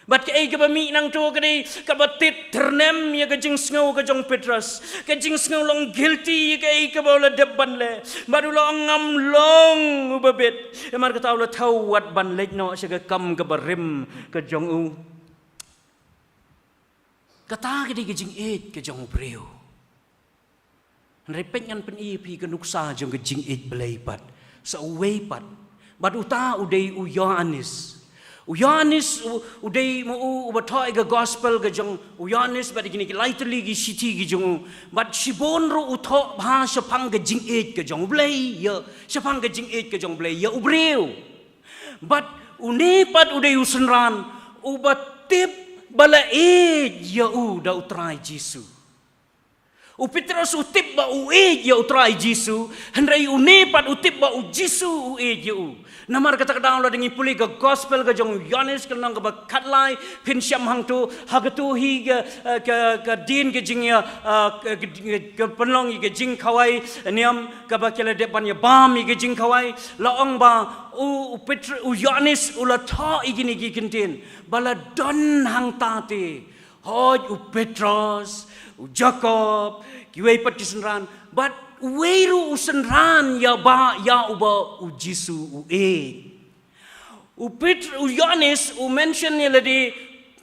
bat ke ga mi nang to kadi ka batit ternem ya gejing sngo ka jong Petrus gejing sngo long guilty ka bola deban le badula ngam long ubabet mar ka tawla thawat ban lek no sa ka kam ka barim ka jong u kata kadi gejing ke jong breu repet ngan pen pi ka nuksa jong gejing belai pat sa uwei pat bad uta udai u Yohanes udai mo ubatoi ga gospel ga jong Yohanes bad gini lightly gi city gi jong bad sibon ro utho bha sapang ga jing ga jong blai ya sapang ga jing ga jong blai ya ubreu bad une pat udai usenran ubatip bala ya da utrai Jisu Petrus utip ba ya utrai Jisu hendrai une pat utip ba Jisu ya namar kata kadang lo dengi puli ke gospel ke jong Yohanes ke nang ke katlai pin syam hang tu hagatu hi ke din ke jing ya ke penlong ke jing kawai niam ke ba kele depan ya bam ke jing kawai laong ba Petrus Yohanes ula tha igini gi kintin bala don hang tate hoj Petrus Jacob kiwei patisenran but weiru usenran ya uba Jisu Petrus Yohanes mention yeladi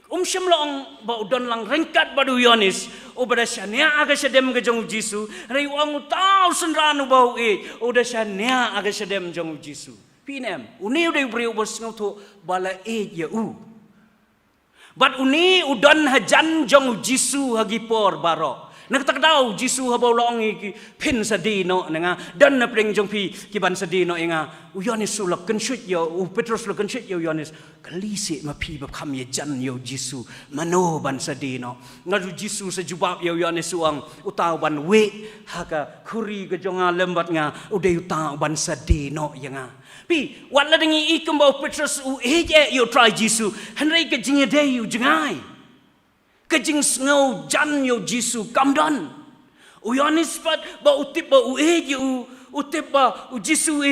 syamlong ba udon lang rengkat badu Yohanes ubada syania aga sedem ke jong Jisu rei wang tau senran uba uda syania aga sedem jong Jisu pinem uni udah beri ubas ngau bala ya but uni udon hajan jong Jisu hagi por barok nak tak tahu Jisu habau long iki pin sadino nga dan na pring jong pi kiban sadino nga Yohanes sulak kensyut yo Petrus sulak kensyut yo Yohanes kalisi ma pi ba kam ye jan yo Jisu mano ban sadino ngadu Jisu sejubab yo Yohanes suang utaw ban we haka kuri ke jonga lembat nga udai utaw ban sadino nga pi wala dengi ikum ba Petrus yo try Jisu henry ke jinge day yu jengai kejing ngau jan yo Jisu kamdan Yohanes pat ba utip ba utip ba Jisu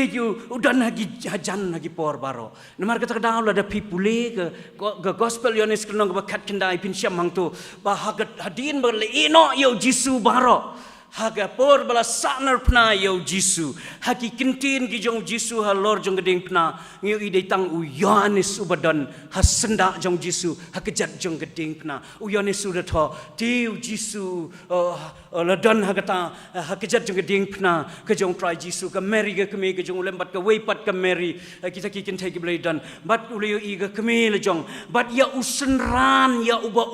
udan lagi jan lagi por baro namar kata kadang ada pipule ke gospel Yohanes kenong ba kat kendai pin syam hang tu ba hagat hadin ba le ino yo Jisu baro haga por bala sanar pna yo Jisu haki kintin gi jong Jisu ha lor jong gedeng pna ngiu ide tang Yohanes ubadan ha senda jong Jisu ha kejat jong gedeng pna Yohanes sudah tho tiu Jisu ladan ha kata ha kejat jong gedeng pna ke jong try Jisu ke Mary ke kemi ke jong lembat ke weipat ke Mary kita kikin thai ke dan bat ulio i ke kemi le jong bat ya usenran ya uba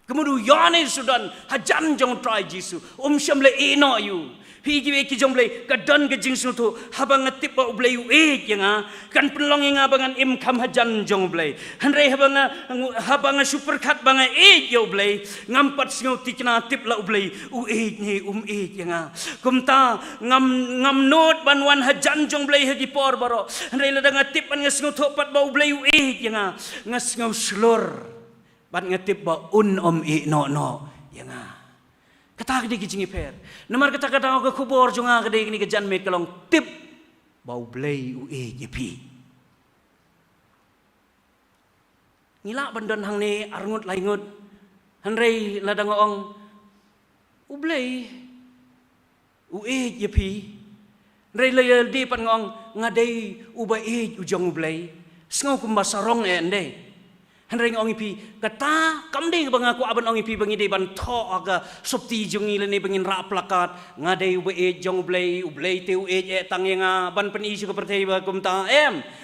Kemudian Yane sudan hajan jong try Jisu. Syam le eno you. Higi ki jong blay kadan ke jing sutu habang ngatip ba blay uik yang kan penlong yang abangan kam hajan jong blay hanrei habang super kat banga yo blay ngampat singo tikna tip la blay uik ni yang kumta ngam not banwan hajan jong blay hagi por baro hanrei la ngatip ban ngasngo thopat ba blay uik yang ngasngo slur ban ngatip ba i no yang kata kedi kijingi per. Namar kata kata ke kubur jonga kedi ni kejan met kalong tip bau blay jepi. Ngila bandon hang ni arngut laingut. Hanrei ladang ong blay jepi. Hanrei le di pan ngong ngadai ubai ujong blay. Sengau kumbasarong ende. Hanreng ong ipi kata kamding bang aku aban ong ipi bang ide ban tho aga sopti jungi lene bangin ra plakat ngadai ube jong ublei teu tangenga ban pen isu kepertai ba kumta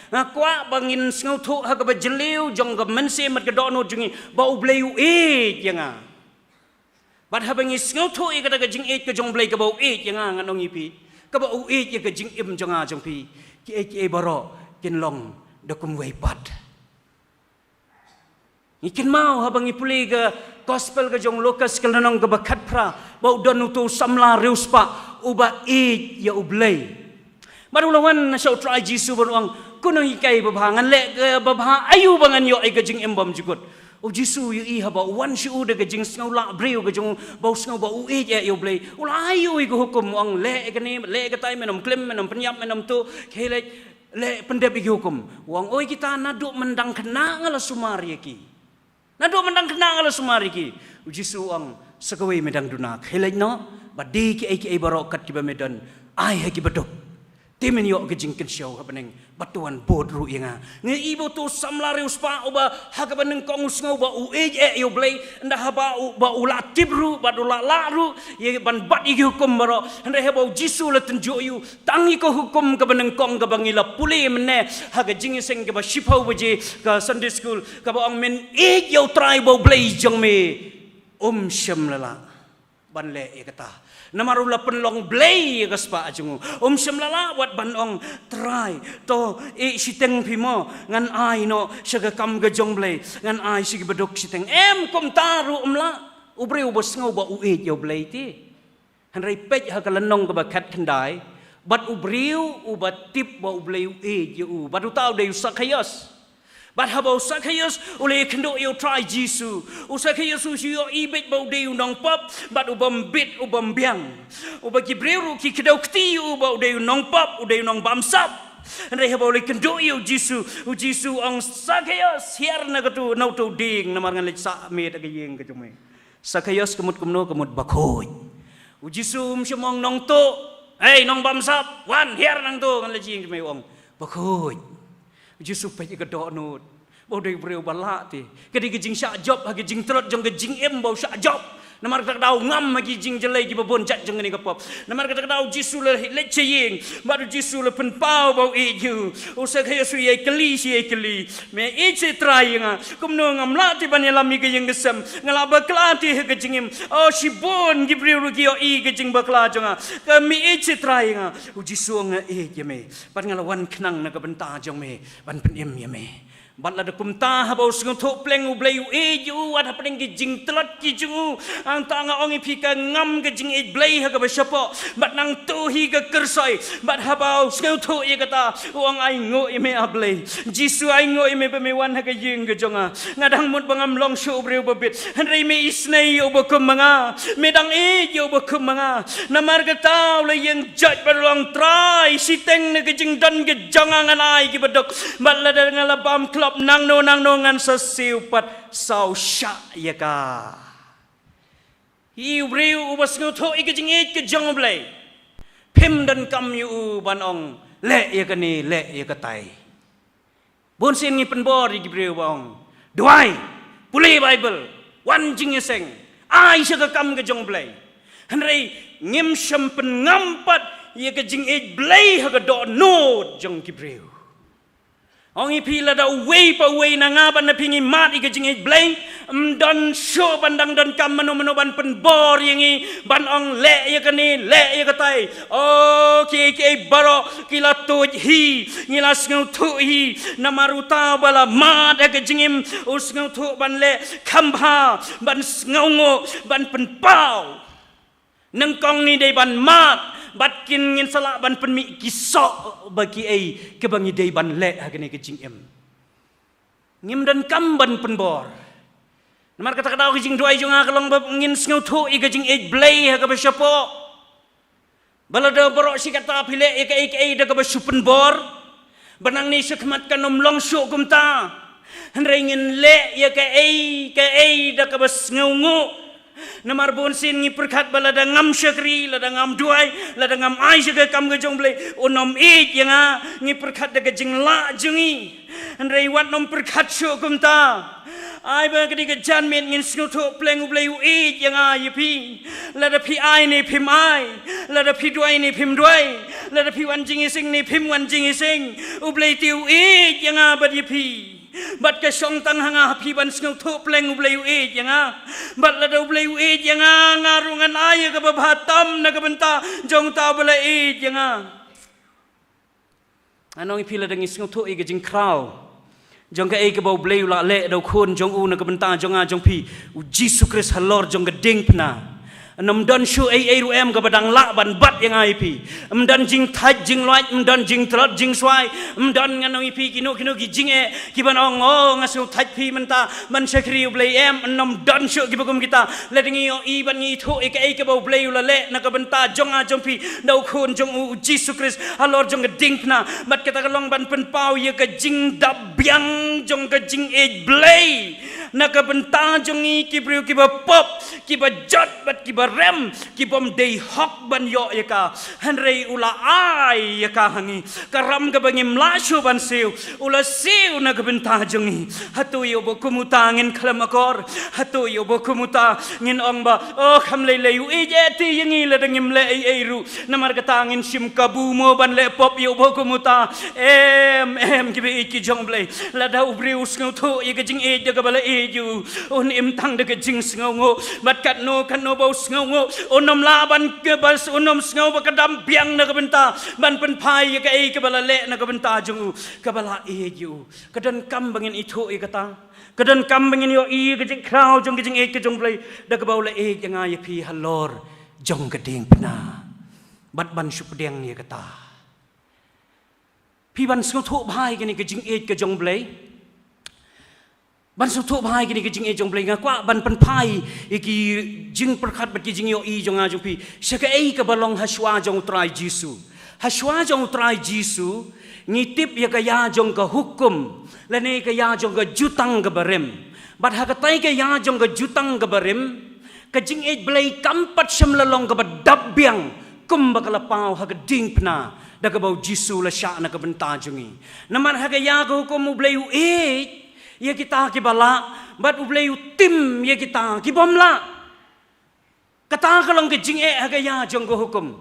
ngakwa bangin ngau tho ha ka bajeliu jong ga mense mat ka dono jungi ba ublei yanga ban ha bangi ngau tho e ka jing ka jong blei ka ba yanga ngan ong ipi ka ba ka jing im jonga jong pi ki baro kin long dokum wei pat ikin mau habang ipuli ke gospel ke jong lokas ke lanong ke bakat pra bau don utu samla reuspa uba ya ublay baru lawan na try Jisu baruang kuno hikai babangan le ke babha ayu bangan yo ai ke jing embam jugot Jisu yu i haba wan shu de ke jing ngau la breu ke jong bau ngau bau ya ublay ula ayu i ke hukum ong le ke ni le ke tai menom klem menom penyap menom tu kele le pendep i hukum wang oi kita naduk mendang kena ngala sumari ki nado mendang kena ngala sumari ki Jisu ang sakaway medang dunak helay no badi ki ay barokat ki ba medan ay hagi badok timin yo ke jingkin show habaneng batuan bodru yang ngi ibo tu samlari uspa uba hakabaneng kongus ngau ba yo blay nda haba ba ula tibru ba ula laru ye ban bat igi hukum baro nda haba Jisu la tunjuk yu tangi ko hukum ka baneng kong ka bangila puli menne haga jingi seng ka ba shipau baje ka Sunday school ka ba ong men yo try ba blay jong me syam lala ban le ye kata namarula penlong blay kaspa ajungu syam lala wat banong try to siteng pimo ngan ai no syaga kam ga jong blay ngan ai sig bedok siteng kom taru umla ubre ubos ngau ba yo blay ti hanrei pej ha kalanong ka bakat kendai bat ubriu ubat tip ba blay yo batu tau de sakayos But habau sakayos ule kendo yo try Jisu. Usakayos usiyo ibet bau de nong pop but ubam bit ubam biang. Ubagi breru ki kedau kti ubau de nong pop ude nong bamsap. Andai habau le kendo yo Jisu. Jisu ang sakayos hier na katu nau to ding namar ngan le sa me ta yeng ka jume. Sakayos kemut kumno kemut bakoy. Jisu syamong nong to. Hey nong bamsap wan hier nang to ngan le jing jume ong bakoy. Jisu pej ke dok nut bau dei breu balak ti kedi ke jing syak job hagi jing trot jong ke jing bau syak job namar ka dau ngam hagi jing jelai ki babon jat jong ni kapop namar ka dau Jisu le cheying baru Jisu le pen pau bau ju usak he su ye keli si ye keli me ichi try nga kumno ngam la ti ban lami ke yang gesem ngala bakla ti he ke jing si bon gi breu ki yo ke jing bakla jonga ka mi ichi try nga Jisu nga je me pan ngalawan knang na ka benta jong me ban pen ye me Bat la de kumta habau sung thok pleng u blay ju wat hapeng ki jing tlat ki ju ang tanga ong pi ka ngam ke jing blay ha ka ba shapo bat nang tu hi ka kersoi bat habau sung thok ye kata uang ai ngo me ablay Jisu ai ngo me be me wan ha ka jing ke jonga ngadang mut bangam long show breu babit hanrei me isnei yo ba kum manga medang yo ba kum manga namar ka taw le yang jat ba long try siteng ne ke jing dan ke jonga nganai ki badok bat la da ngala bam nang no ngan sasiu pat sau syak ya ka hiu ubas nguto ikajing ke jong blay pim dan kam yu banong le ya ka ni le ya ka tai bon sin ngi penbor di breu bong duai puli bible wan jing seng ai sya ka kam ke jong blay hanrei ngim syam pen ngampat ya ka jing blay ha ka do no jong ki breu Ongi pila da way pa way na nga ba na pingi mat ika jing blay dan show bandang dan kam manu ban penbor yangi ban ong le ya kani le ya katai oh ki baro kila tuj hi ngila sngau thu hi namaruta bala ma da ke jingim usngau thu ban le khamba ban ngau ngo ban penpau nang kong ni dei ban mat bat kin ngin sala ban penmi kisok bagi ai ke bangi dei ban le ha kani ke jingim ngim dan kam ban penbor namar kata kadau ke jing duai jonga kalong ngin ngau thu i ke jing ai blai ha ke besyapo balada borok si kata pile i ke da ke besupen bor benang ni sekmat kanom longsuk kumta hendrai ngin le ya ke ai da ke bes ngau namar bonsin ngi perkat balada ngam syakri lada ngam duai lada ngam ai jaga kam ge jong blai onom ik yanga ngi perkat da ke jing la jungi hendrai wat nom perkat syuk kumta ai ba ke ke jan men ngin snu tho pleng blai u ik yanga yipi lada pi ai ni phim ai lada pi duai ni phim duai lada pi wan jing sing ni phim wan jing sing u blai tiu ik yanga ba yipi bat ke song tang hanga pi ban snu tho pleng u blai u ik yanga bat lada u blai u ik yanga ngarungan ai ke babatam na ke benta jong ta bala ik yanga anong pi lada ngi snu tho i ke jing krau jong ka ai ke bau blai la le do khun jong u na ke benta jong a jong pi u Jesus Christ halor jong ke ding pna nam don shu ai ru em ga badang la ban bat yang ai pi dan jing thaj jing loi dan jing trot jing swai dan nganong pi kino ki jing e ki ban ong ngasu thaj pi menta man sakri blai em nam don shu ki bagum kita ledingi i ban ngi thu e ke bau blai la le na ka benta jong a jong pi dau khun jong u Jesus Christ halor jong ke ding pna bat kita kalong ban pen pau ye ka jing dab biang jong ka jing e blai na ka benta jong i ki bru ki ba pop ki ba jot bat ki ba rem ki bom dei hok ban yo yaka hanrei ula ai yaka hangi karam ka bangim la shu ban siu ula siu na ka benta jong i hatu yo bo kumuta ngin klamakor hatu yo bo kumuta ngin ong ba oh kham le le u e je ti yangi la dangim le ai ru namar ka tangin sim kabu mo ban le pop yo bo kumuta em ki be ki jong blai la da ubriu sngo tho ye ka jing e de ka bala e ju on im tang de ka jing sngo ngo bat kat no kan no bo sngo ngo onom la ban ke bas onom sngo ba ka dam biang na ka benta ban pen pai ye ka e ka bala le na ka benta jong ka bala e ju ka dan kam bangin itho e kata kadan kam bangin yo i ka jing krau jong ka jing e ka jong blai da ka baula e janga ye pi halor jong ka ding pna bat ban shu pedeng ye kata pi ban sngo tho bhai ka ni ka jing e ka jong blai ban su tho bhai ki jing e jong blai nga kwa ban pan pai ki jing perkhat bat ki jing yo i jong a jong pi saka e ka balong haswa jong trai jisu ngitip ya ka ya jong ka hukum lane ka ya jong ka jutang ka barem bat ha ka tai ka ya jong ka jutang ka barem ka jing e blai kampat sam lalong ka badab biang kum bakala pau ha ka ding pna da ka bau jisu la sha na ka benta jongi namar ha ka ya ka hukum mu blai u e ye kita ki bala bat ublei tim ye kita ki bomla kata kalong ke jing e haga ya jong go hukum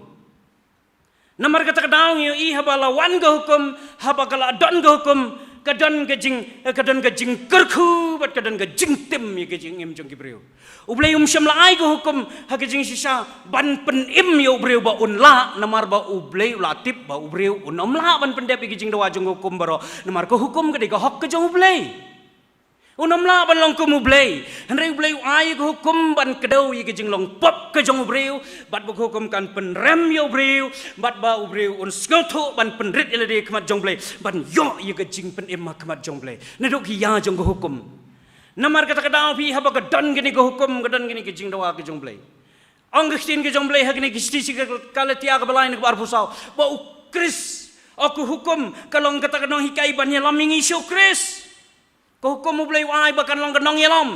namar kata daung yo i habala wan go hukum habakala don go hukum kadon ke jing kerku bat kadon ke jing tim ye ke jing em jong ki breu ublei syamla ai go hukum haga jing sisa ban pen im yo breu ba unla namar ba ublei latip ba ubreu unomla ban pendep ki jing dawa jong hukum baro namar ko hukum ke de hok ke jong ublei unam la ban long kum ublei hendrai ublei ai ko hukum ban kedau ye ke jing long pop ke jong ubreu bat bu hukum kan pen rem yo ubreu bat ba ubreu un skotho ban pen rit ele de kmat jong blei ban yo ye ke jing pen em kmat jong blei ne dok ya jong ko hukum namar kata kadau pi haba ka don gini ko hukum ka don gini ke jing dawa ke jong blei ong kristin ke jong blei ha gini kisti si kala tia ka balain ke bar pusau ba u kris aku hukum kalong kata kadang hikai ban ye lamingi syo kris hukum ublei ai bakan long kenong yelom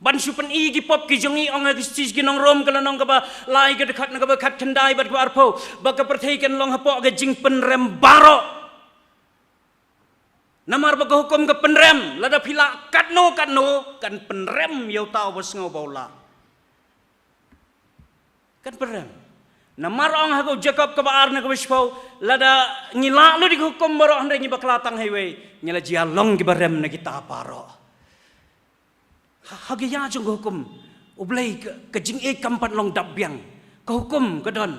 ban supen i gi pop ki jongi ong gi sis gi nong rom kala nong ka ba lai ga dekat na ka ba khat thandai bat ko arpo ba ka perthaikan long hapo ga jing pen rem baro namar ba hukum ka pen rem lada phila katno kan pen rem yo tau bos ngau bola kan pen rem namar ong ha ko jacob ka ba ar na ka bispau lada ngila lu di hukum baro andre ngi baklatang highway nyala jia long gi barem na kita paro hagaya jong hukum ublay ke jing kampat long dabbiang ke hukum ke don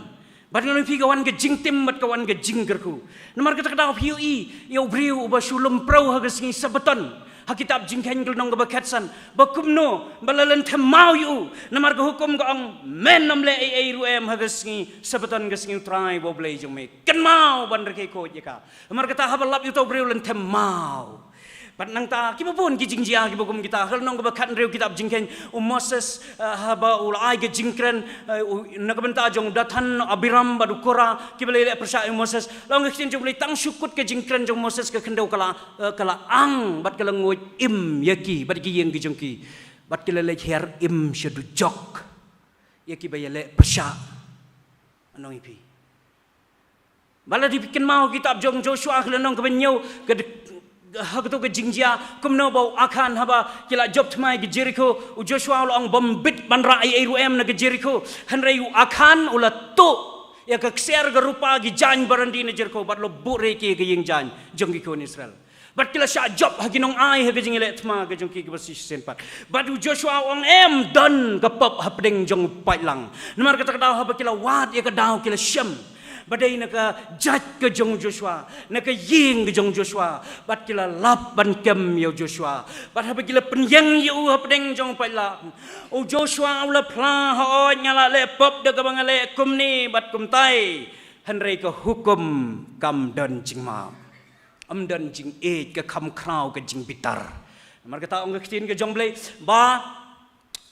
bat ngalong pi kawan ke jing tim mat kawan ke jing gerku namar kata kata piui yo briu uba sulum pro hagas ngi sabaton hakitab jingken kel nong bakatsan bakumno balalan temau yu namar ke hukum ko ang men namle ai ruem hagas ngi sabaton gas ngi try bo blay jong me ken mau bandar ke ko jeka namar kata habalap yu to briu len temau pat nang ta kiba pun ki jingjia ki bokum kita hal nong bakat reu kitab jingken Moses haba ulai ke jingkren nakabenta jong datan abiram badu kora kiba le persa Moses long ke tin jong le tang syukut ke jingkren jong Moses ke kendau kala ang bat kala ngoi im yaki bat ki yeng ki jong ki bat kala le her im shedu jok yaki ba le persa anong ipi bala dibikin mau kitab jong Joshua ke nong ke benyau ke hak tu ke jingjia kumno bau akan haba kila job tmai ke Jericho u Joshua lo ang bombit banra ai ruem na ke Jericho hanrei u akan ula tu ya ke kser ke rupa gi jan barandi na Jericho bat lo bure ke yeng jan jong ki kon Israel bat kila sha job haginong ai ha ke jingile tma ke jong ki ke bersih senpat bat u Joshua ong em don ke pop hapding jong pailang namar kata kata haba kila wat ya ke dau kila syam badai naka jat ke jong Joshua naka ying ke jong Joshua bat kila lap ban kem yo Joshua bat ha kila penyang yo hapdeng jong paila o Joshua ula pla ho nyala le pop de ka bangale kum ni bat kum tai hanrei ke hukum kam dan jing ma am dan jing e ke kam krau ke jing bitar mar kata ong ke tin ke jong blai ba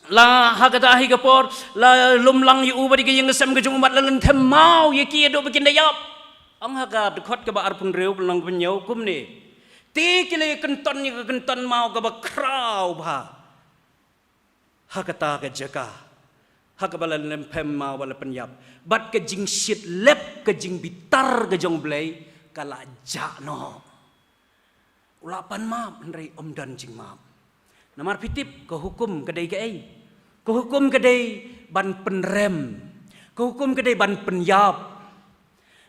la hakata hi kapor la lumlang yu ubadi ke yang sem ke jong umat lalan temau ye ki do bikin dayap ang haga dekot ke ba arpun reu lang penyau kum ni ti kile kenton ni ke kenton mau ke ba krau ba hakata ke jaka hakabalan lem pem mau wala penyap bat ke jing shit lep ke jing bitar ke jong blai kala jakno ulapan map ndrei om dan jing map namar pitip ke hukum kedai ke ai ke hukum kedai ban penrem ke hukum kedai ban penyap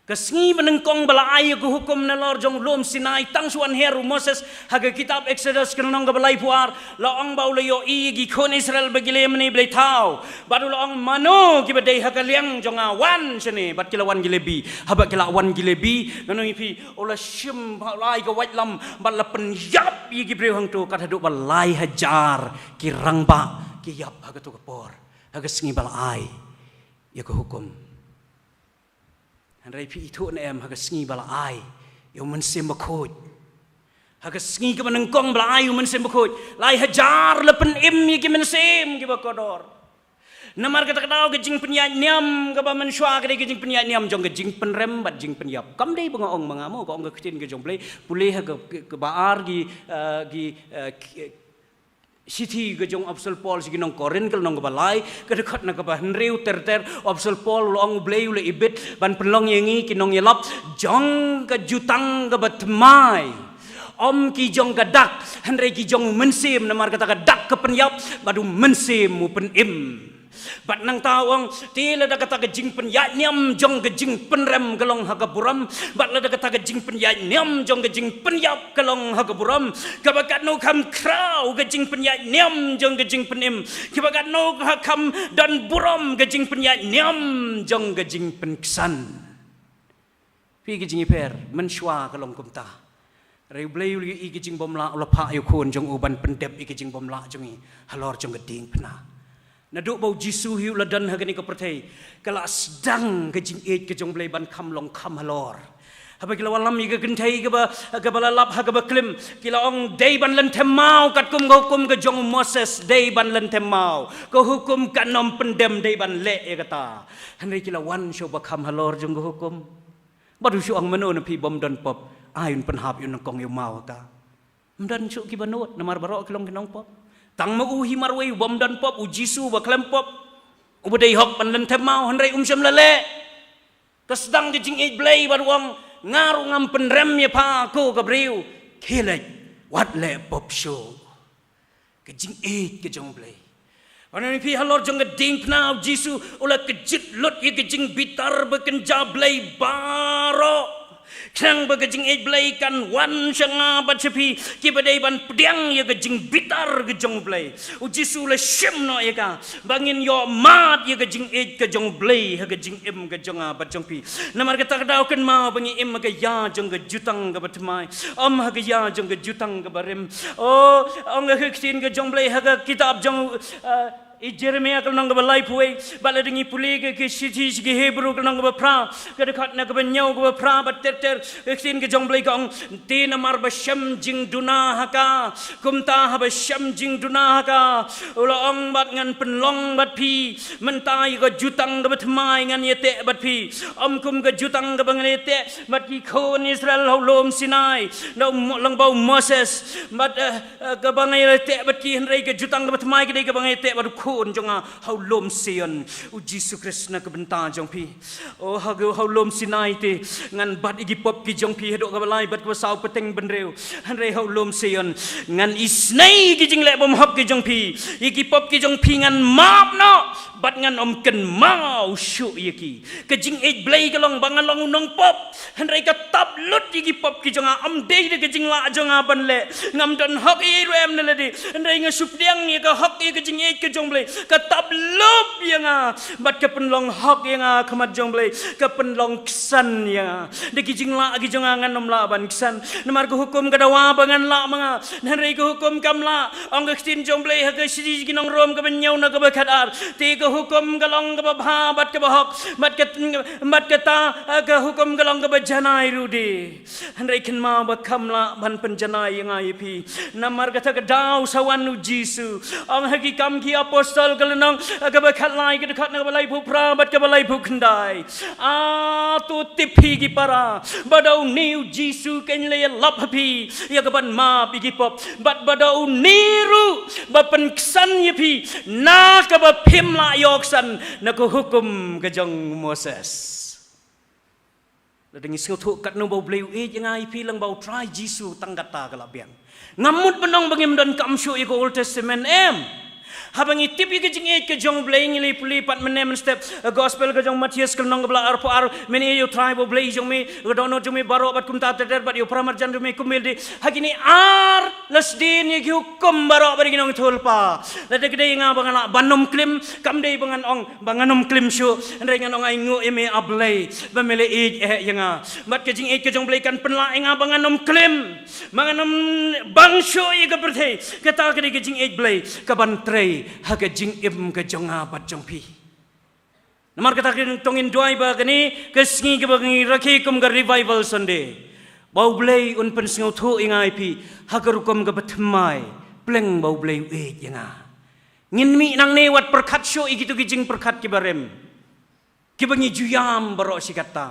Kesengi menengkong balai ke hukum nalor jong lom Sinai tang suan heru Moses haga kitab Exodus kenong ke balai puar laong bau leyo i gi kon Israel bagile meni balai tau baru laong mano ki badai haga liang jong awan sene bat kilawan gilebi haba kilawan gilebi nanong ipi ola shim balai ke wat lam bala penyap i gi breu hang tu kat haduk balai hajar ki rangba ki yap haga tu kapor haga sengi balai ya ke hukum Andai pi itu na em haga sengi bala ai yo mensem bakot haga sengi ke menengkong bala ai yo mensem bakot lai hajar lepen im ye ki mensem ki bakodor namar kata kadau ke jing penyat niam ke ba mensyua ke jing penyat niam jong ke jing penrem bat jing penyap kam dei bengaong mangamo ko ong ke tin ke jong play pulih haga ke baar gi Siti gejong Apostol Paul sigi nong Korin kel nong balai kedekat nak bah nreu ter Apostol Paul long bleu le ibit ban penlong yengi kinong yelap jong ke jutang ke batmai om ki jong ke dak henrei ki jong mensim namar kata ke dak ke penyap badu mensim mu penim bat nang tawang tila da kata ke jing penyat niam jong ke jing penrem kelong haga buram bat la da kata ke jing penyat niam jong ke jing penyap kelong haga buram kabakat no kam krau ke jing penyat niam jong ke jing penim kabakat no kam dan buram ke jing penyat niam jong ke jing penksan pi ke jing per mensyua kelong kumta rebleu i ke jing bomla ulapa yu kun jong uban pendep i ke jing bomla jongi halor jong ke ding pena Naduk bau Jisu hiu ladan hagani ke pertai kala sedang ke jing eit ke jong blai ban kam long kam halor haba kila walam i ke gentai ke ba lalap ha ke ba klim kila ong dei ban len temau kat kum hukum ke jong Moses dei ban len temau ke hukum kanom pendem dei ban le e kata hanrei kila wan syo ba kam halor jong ke hukum badu syo ang meno na pi bom don pop ayun penhap yun kong yu mau ka mdan syo ki banot namar barok kilong kinong pop Tang mau himarway bom dan pop ujisu baklam pop ubadai hok pandan temau hanrei syam lale kesdang ke jing eit blai baruang ngaru ngam penrem ya pa ko gabriu kelek wat le pop show ke jing eit ke jong blai Panen pi halor jong ke ding pnau jisu ula kejit lot ye ke jing bitar beken jablai baro Kang bagajing blay kan wan syanga bacapi ki badai ban pediang ya gajing bitar gejong blay ujisu le syem no ya ka bangin yo mat ya gajing gejong blay ha gajing gejong bajong pi namar kata kadau kan ma bangi ga ya jong ga jutang ga batmai ha ga ya jong ga jutang ga barem oh ong ga ktin gejong blay ha ga kitab jong Jeremiah kalau nang balai puai, bala dengi puli ke siti ke Hebrew kalau nang bapra, ke dekat nak benyau ke bapra, bater kesin ke jonglei kong, tina mar basyam jing duna haka, kumta ha basyam jing duna haka, ulang bat ngan penlong bat pi, mentai ke jutang ke batmai ngan yete bat pi, kum ke jutang ke bangan yete, bat ki kon Israel lom Sinai, lang bau Moses, bat ke bangan yete bat ki henrai ke jutang ke batmai ke bangan yete bat kon jonga haulom sion uji Yesus Kristus na kebenta jong pi oh haulom Sinai te ngan bat igi pop ki jong pi hedok ka balai bat ka sau peteng benreu hanrei haulom sion ngan isnai ki jing le bom hop ki jong pi igi pop ki jong pi ngan map no bat ngan om ken mau syu yeki ke jing blai ka long bangan long unong pop hanrei ka tap lut igi pop ki jonga am dei de ke jing la jonga ban le ngam don hok i rem ne le di hanrei nga supdiang ye ka hok ye ke jing ke jong ketab lop yang bat ke penlong hok yang kemat jong blai ke penlong kesan yang de kijing la gi jong ngan nom la ban kesan namar ke hukum ke dawa bangan la manga nanrei ke hukum kam la ong ke tin jong blai ha ke sidi gi nong rom ke benyau na ke bakat ar te ke hukum ke long ke ba bat ke bahok bat ke ta ke hukum ke long ke bajanai rudi nanrei ken ma ba kam la ban penjanai yang ai pi namar ke ta ke dau sawan nu jisu ong hagi kam ki apostol kelenong kebakat lai ke dekat nak balai pupra bat ke balai pukendai tu tipi ki para badau niu jisu ken le lap hapi ya ke ban ma pi ki pop bat badau niru bapen kesan ye pi na ke ba pim la yoksan na ko hukum ke jong Moses la dengi seutu kat no bau bleu e jangai pi lang bau try jisu tanggata ke labiang ngamut benong bangim dan kamsyu iko Old Testament habang itip ke jing ke jong blai ngili puli pat menem step gospel ke jong Matius ke nong bla ar po ar meni yo tribe blai jong me dono jong me baro bat kum ta ter bat yo pramar jan me kumil di hagini ar lasdin ye hukum baro bari ginong tulpa la de gede nga bangan banom klim kam dei bangan ong banganom klim shu ndai ngan ong ai ngu eme ablai bamele e yanga bat ke jing ke jong blai kan penla nga banganom klim banganom bangsho ye ke berthei kata ke jing blai ka ban trei haga jing ke jonga bat jong pi namar kata tongin duai ba kani kesngi ke bangi rakhi kum ga revival Sunday bau blai un pen sngau thu ingai pi haga rukum ga batmai pleng bau blai e yanga ngin mi nang ne wat perkhat sho igitu ki jing perkhat ki barem ki bangi juyam baro sikata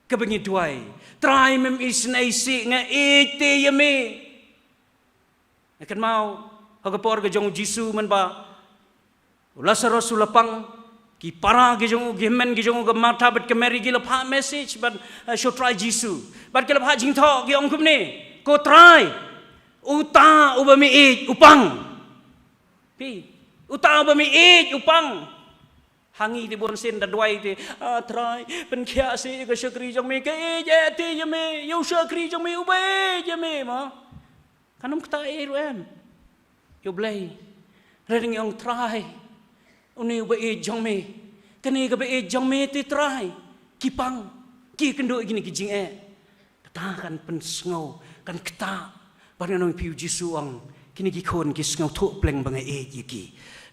ke bangi duai try mem isnai si nga ete yame akan mau haga por ke jong jisu man ba Lazarus sulapang ki para ke jong gemen ke jong ke mata bet ke meri ki lapha message but should try jisu but ke lapha jing tho ki ong kum ni ko try uta ubami e upang pi uta ubami e upang hangi di bon sen da dwai te try pen khia se ke shakri jong me ke je te je me yo shakri jong me ube je me ma kanum kta e ruem yo blai reding ong try uni ube e jong me kani ke be e jong me te try kipang ki kendo gini ki jing e katakan pen sngo kan kta pananong piu jisu ang kini ki kon ki sngo tho pleng bang e ki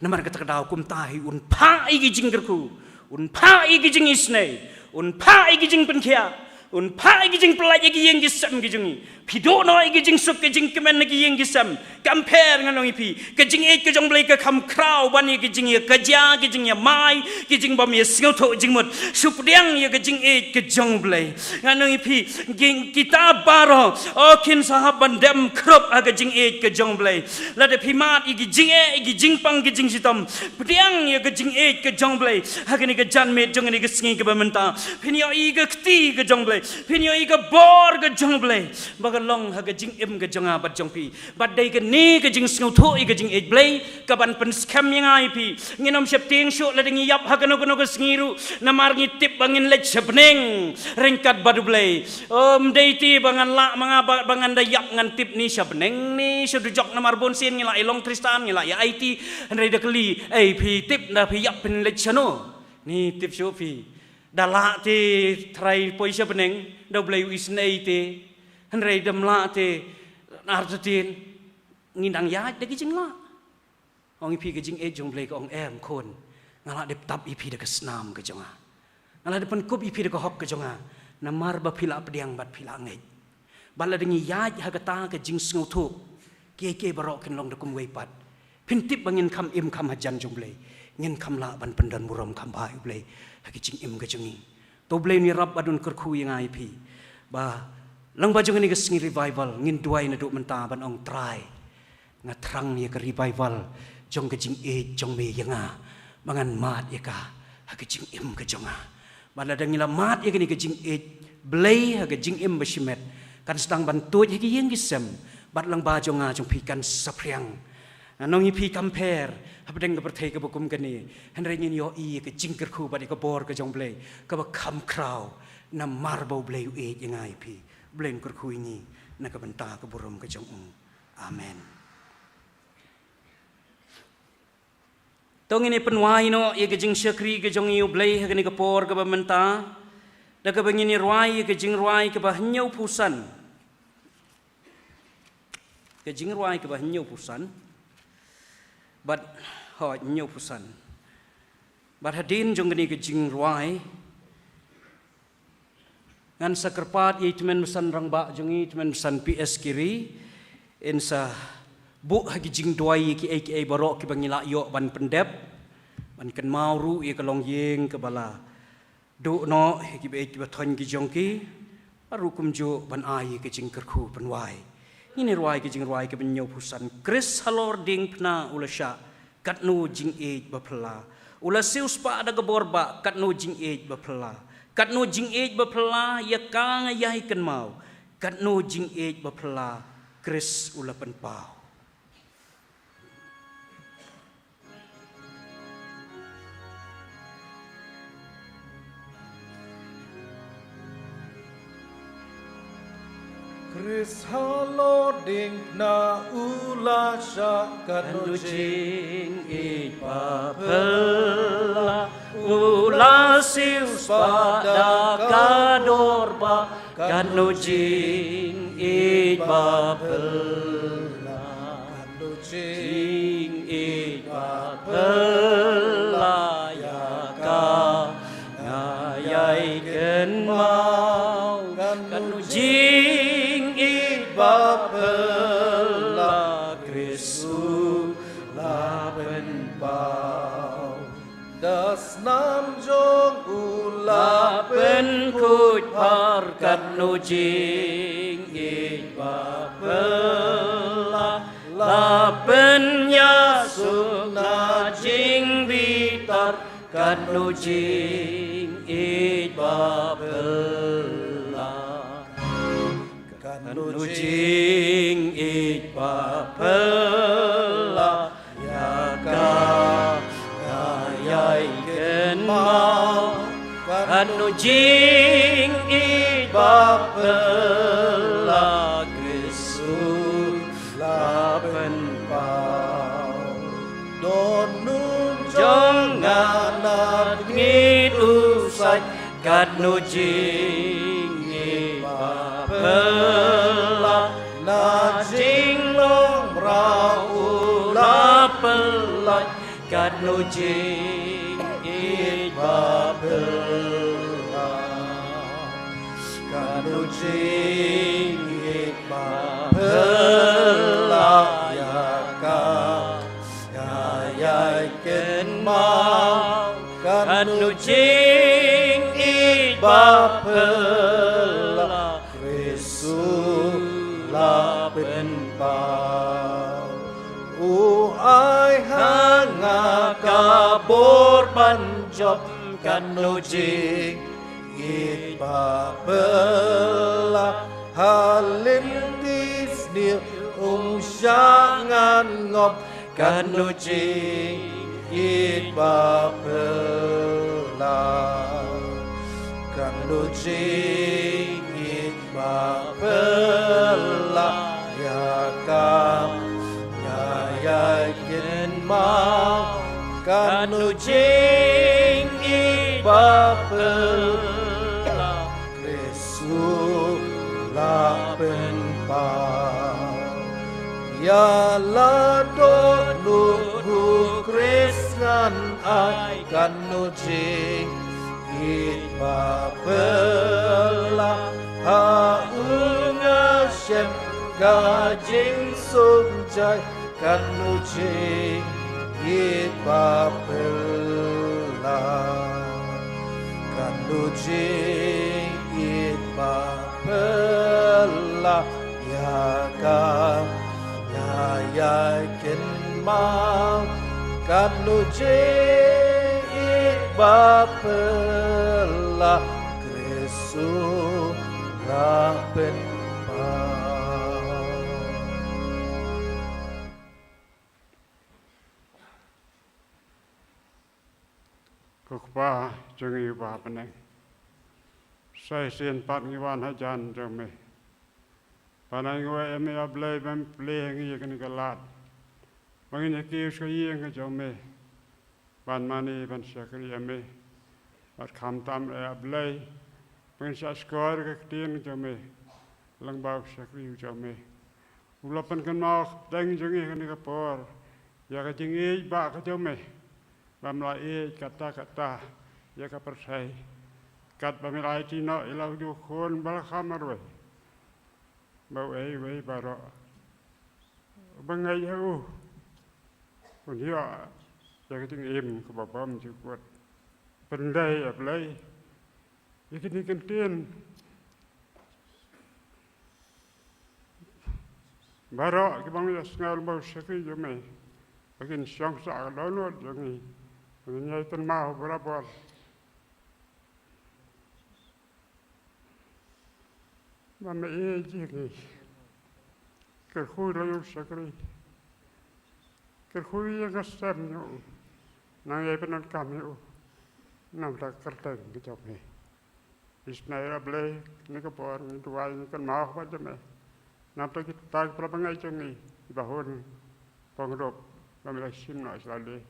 namar kata daw kum tahi un pha igi jing gerku un pha igi jing isnei un pha igi jing pen khia un pha igi jing pelaj igi yeng gisam gi jungi pido no igi jing suk ke jing kemen igi yeng gisam compare nganong ipi ke jing e ke jong blai ke kham krau ban igi jing ye kaja gi jing ye mai gi jing bam ye sngau tho jing mut supdiang ye ke jing e ke jong blai nganong ipi ging kita baro okin sahab bandem krop aga jing e ke jong blai la de pimat igi jing e igi jing pang gi jing sitam pdiang ye ke jing e ke jong blai hagani ke jan me jong ni ke sngi ke bamenta pinyo igi kti ke jong blai blay pinyo I ka bor ka jong blay bagalong ha ka jing im ka jonga bat jong pi bat dai ka ni ka jing sngo tho I ka jing ej blay ka ban pen scam yang ai pi nginom sep ting sho la ding yap ha ka no ka sngiru na mar ngi tip bangin lech sebneng ringkat badu blay dai ti bangan la mga bangan da yap ngan tip ni sebneng ni sedujok na mar bon sin ngila ilong tristan ngila ya IT andai da kali pi tip na pi yap pen lech chano ni tip sho pi dala te trai poisa beneng do blai wisnei te hanrei damla te artin ngindang ya de kijing la ong ipi kijing e jong blai ko ong em kon ngala de tap ipi de kesnam ke jonga ngala de pen kup ipi de ko hok ke jonga namar ba phila pediang bat phila ngai bala de ngi ya ha kata ke jing sngu thu ke barok ken long de kum wei pat pin tip bangin kam im kam hajan jong blai ngin kam la ban pendan muram kam bai blai haki jing im gajungi to blai ni rab adun kerku yang ai pi ba lang ba jung ni ngi revival ngin duai na du menta ban ong try nga trang ni ka revival jong gajing e jong me yanga mangan mat ya ka haki jing im gajonga bala dang ila mat ya ni gajing e blai haki jing im bashimet kan sedang bantu haki yang gisem bat lang ba jonga jong pi kan sapriang nong ipi compare habdeng ke perthai ke bukum kani henry ni yo I ke jingker khu badi ke bor ke jong blai ke ba kham kraw na marbo blai e jangai pi blen kur khu ni na ke benta ke burum ke jong amen tong ini penwai no ye ke jing syakri ke jong yu blai ke ni ke por ke ba menta da ke bangini ruai ke jing ruai ke ba nyau pusan ke jing ruai ke ba nyau pusan but ho nyau pusan but hadin jong ni ke jing ruai ngan sakerpat ye temen mesan rangba jong I temen mesan PS kiri insa bu hagi jing duai ki ai barok ki bangila yo ban pendep ban ken mauru ye kalong yeng ke bala do no ki be ki bathon ki jong ki aru kum jo ban ai ke jing kerku penwai ini ruai ke jing ruai ke benyau pusan Chris halor ding pna ulasha katnu jing ej bapla ula sius pa ada geborba katnu jing ej bapla katnu jing ej bapla ya kang yai ken mau katnu jing ej bapla Chris ula penpau Chris haloding na ula sya katnu jing ej bapla ula sius pa ada kadorba katnu jing ej bapla katnu jing ej bapla ya ka ngayai ken mau katnu jing bapla Kristu la penpau das nam jong ula penkut par katnu jing ej bapla la penya suna jing bitar katnu jing ej bapla katnu jing ej bapla ya ka yai ken mau katnu jing ej bapla Kristu la penpau don nun jong nganat ngit usai katnu jing ej bapla na jing long rau la pelai katnu jing ej bapla katnu jing ej bapla ya ka yai ken mau katnu jing ej bapla Kristu la penpau ai hanga kabor panjop katnu jing ít bà bela halintis niu sangan ngop kanu jing ít bà bela kanu jing ít bà bela ya kam ya kin mau kanu jing ít bà bela Kristus la pen pa ya la do nu hu Kris ngan ai kanu jing ít bà bela ha unga shem ga jing sung chai kanu jing ít bà bela kanu jing ít bà bela ya ka ya ken mau kanu jing ít bà bela Kristus la pen pa Kukpa jangi ba peneng. Saya sen pat ngiwan hajan jame. Panai ngwe eme ablay bam play ngi kan galat. Bangin ki uska yeng ka jame. Ban mani ban sakri eme. Bat kham tam ablay. Bangin sa skor ka tin jame. Lang ba sakri jame. Ulapan kan mau dang jangi kan ka por. Ya ka jingi ba ka jame. Bamlai kata ya ka persai kat bamilai tino ilau ju khon bal khamar we bau we baro bangai hu kun ya ka ting im ka babam ju kuat pendai aplai ikini kan tien baro ki bang ya sngal bau sakri jo me bakin syang sa lo no jangi Nyai tan mau berapa? Mama jadi kerhui layu sakri, kerhui yang kasam yo, nang penan kami yo, nang tak kerteng kejap ni. Ismail ablay ni kapor ni tuai ni kan mau macam ni, nang tak kita perbangai jangi bahun pengrop kami lasim nak selalu.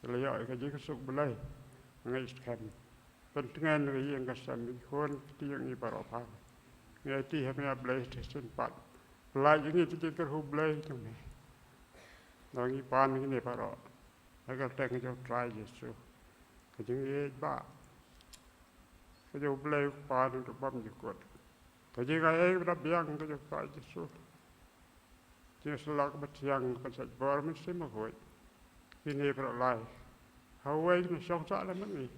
Layak kaji kesuk belai ngai iskan pentingan ngai yang kasam kon tiang ibarat apa ngai ti hamnya belai stesen pat belai ini ti kerhu belai tu ni ngai pan ini barat agar teng jo try Yesu kaji ngai ba kaji belai pan untuk bam jikut kaji ngai berap yang kaji try Yesu Yesu lak bersiang pasal bar mesti mahoi ini berlai, Hawaii ni syok tak lama ni,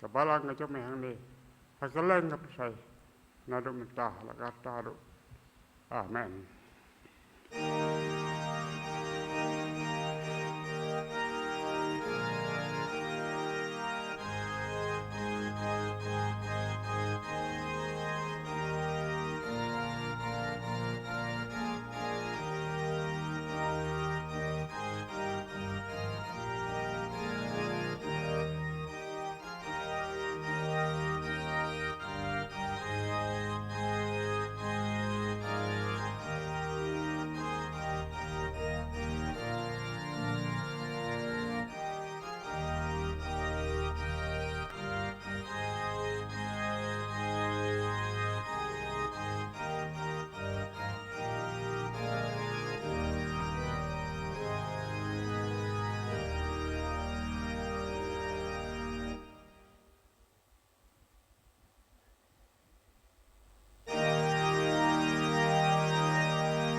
kebalang macam yang ni, hakalan apa saya, nado mentah, lakat taruh, Amen.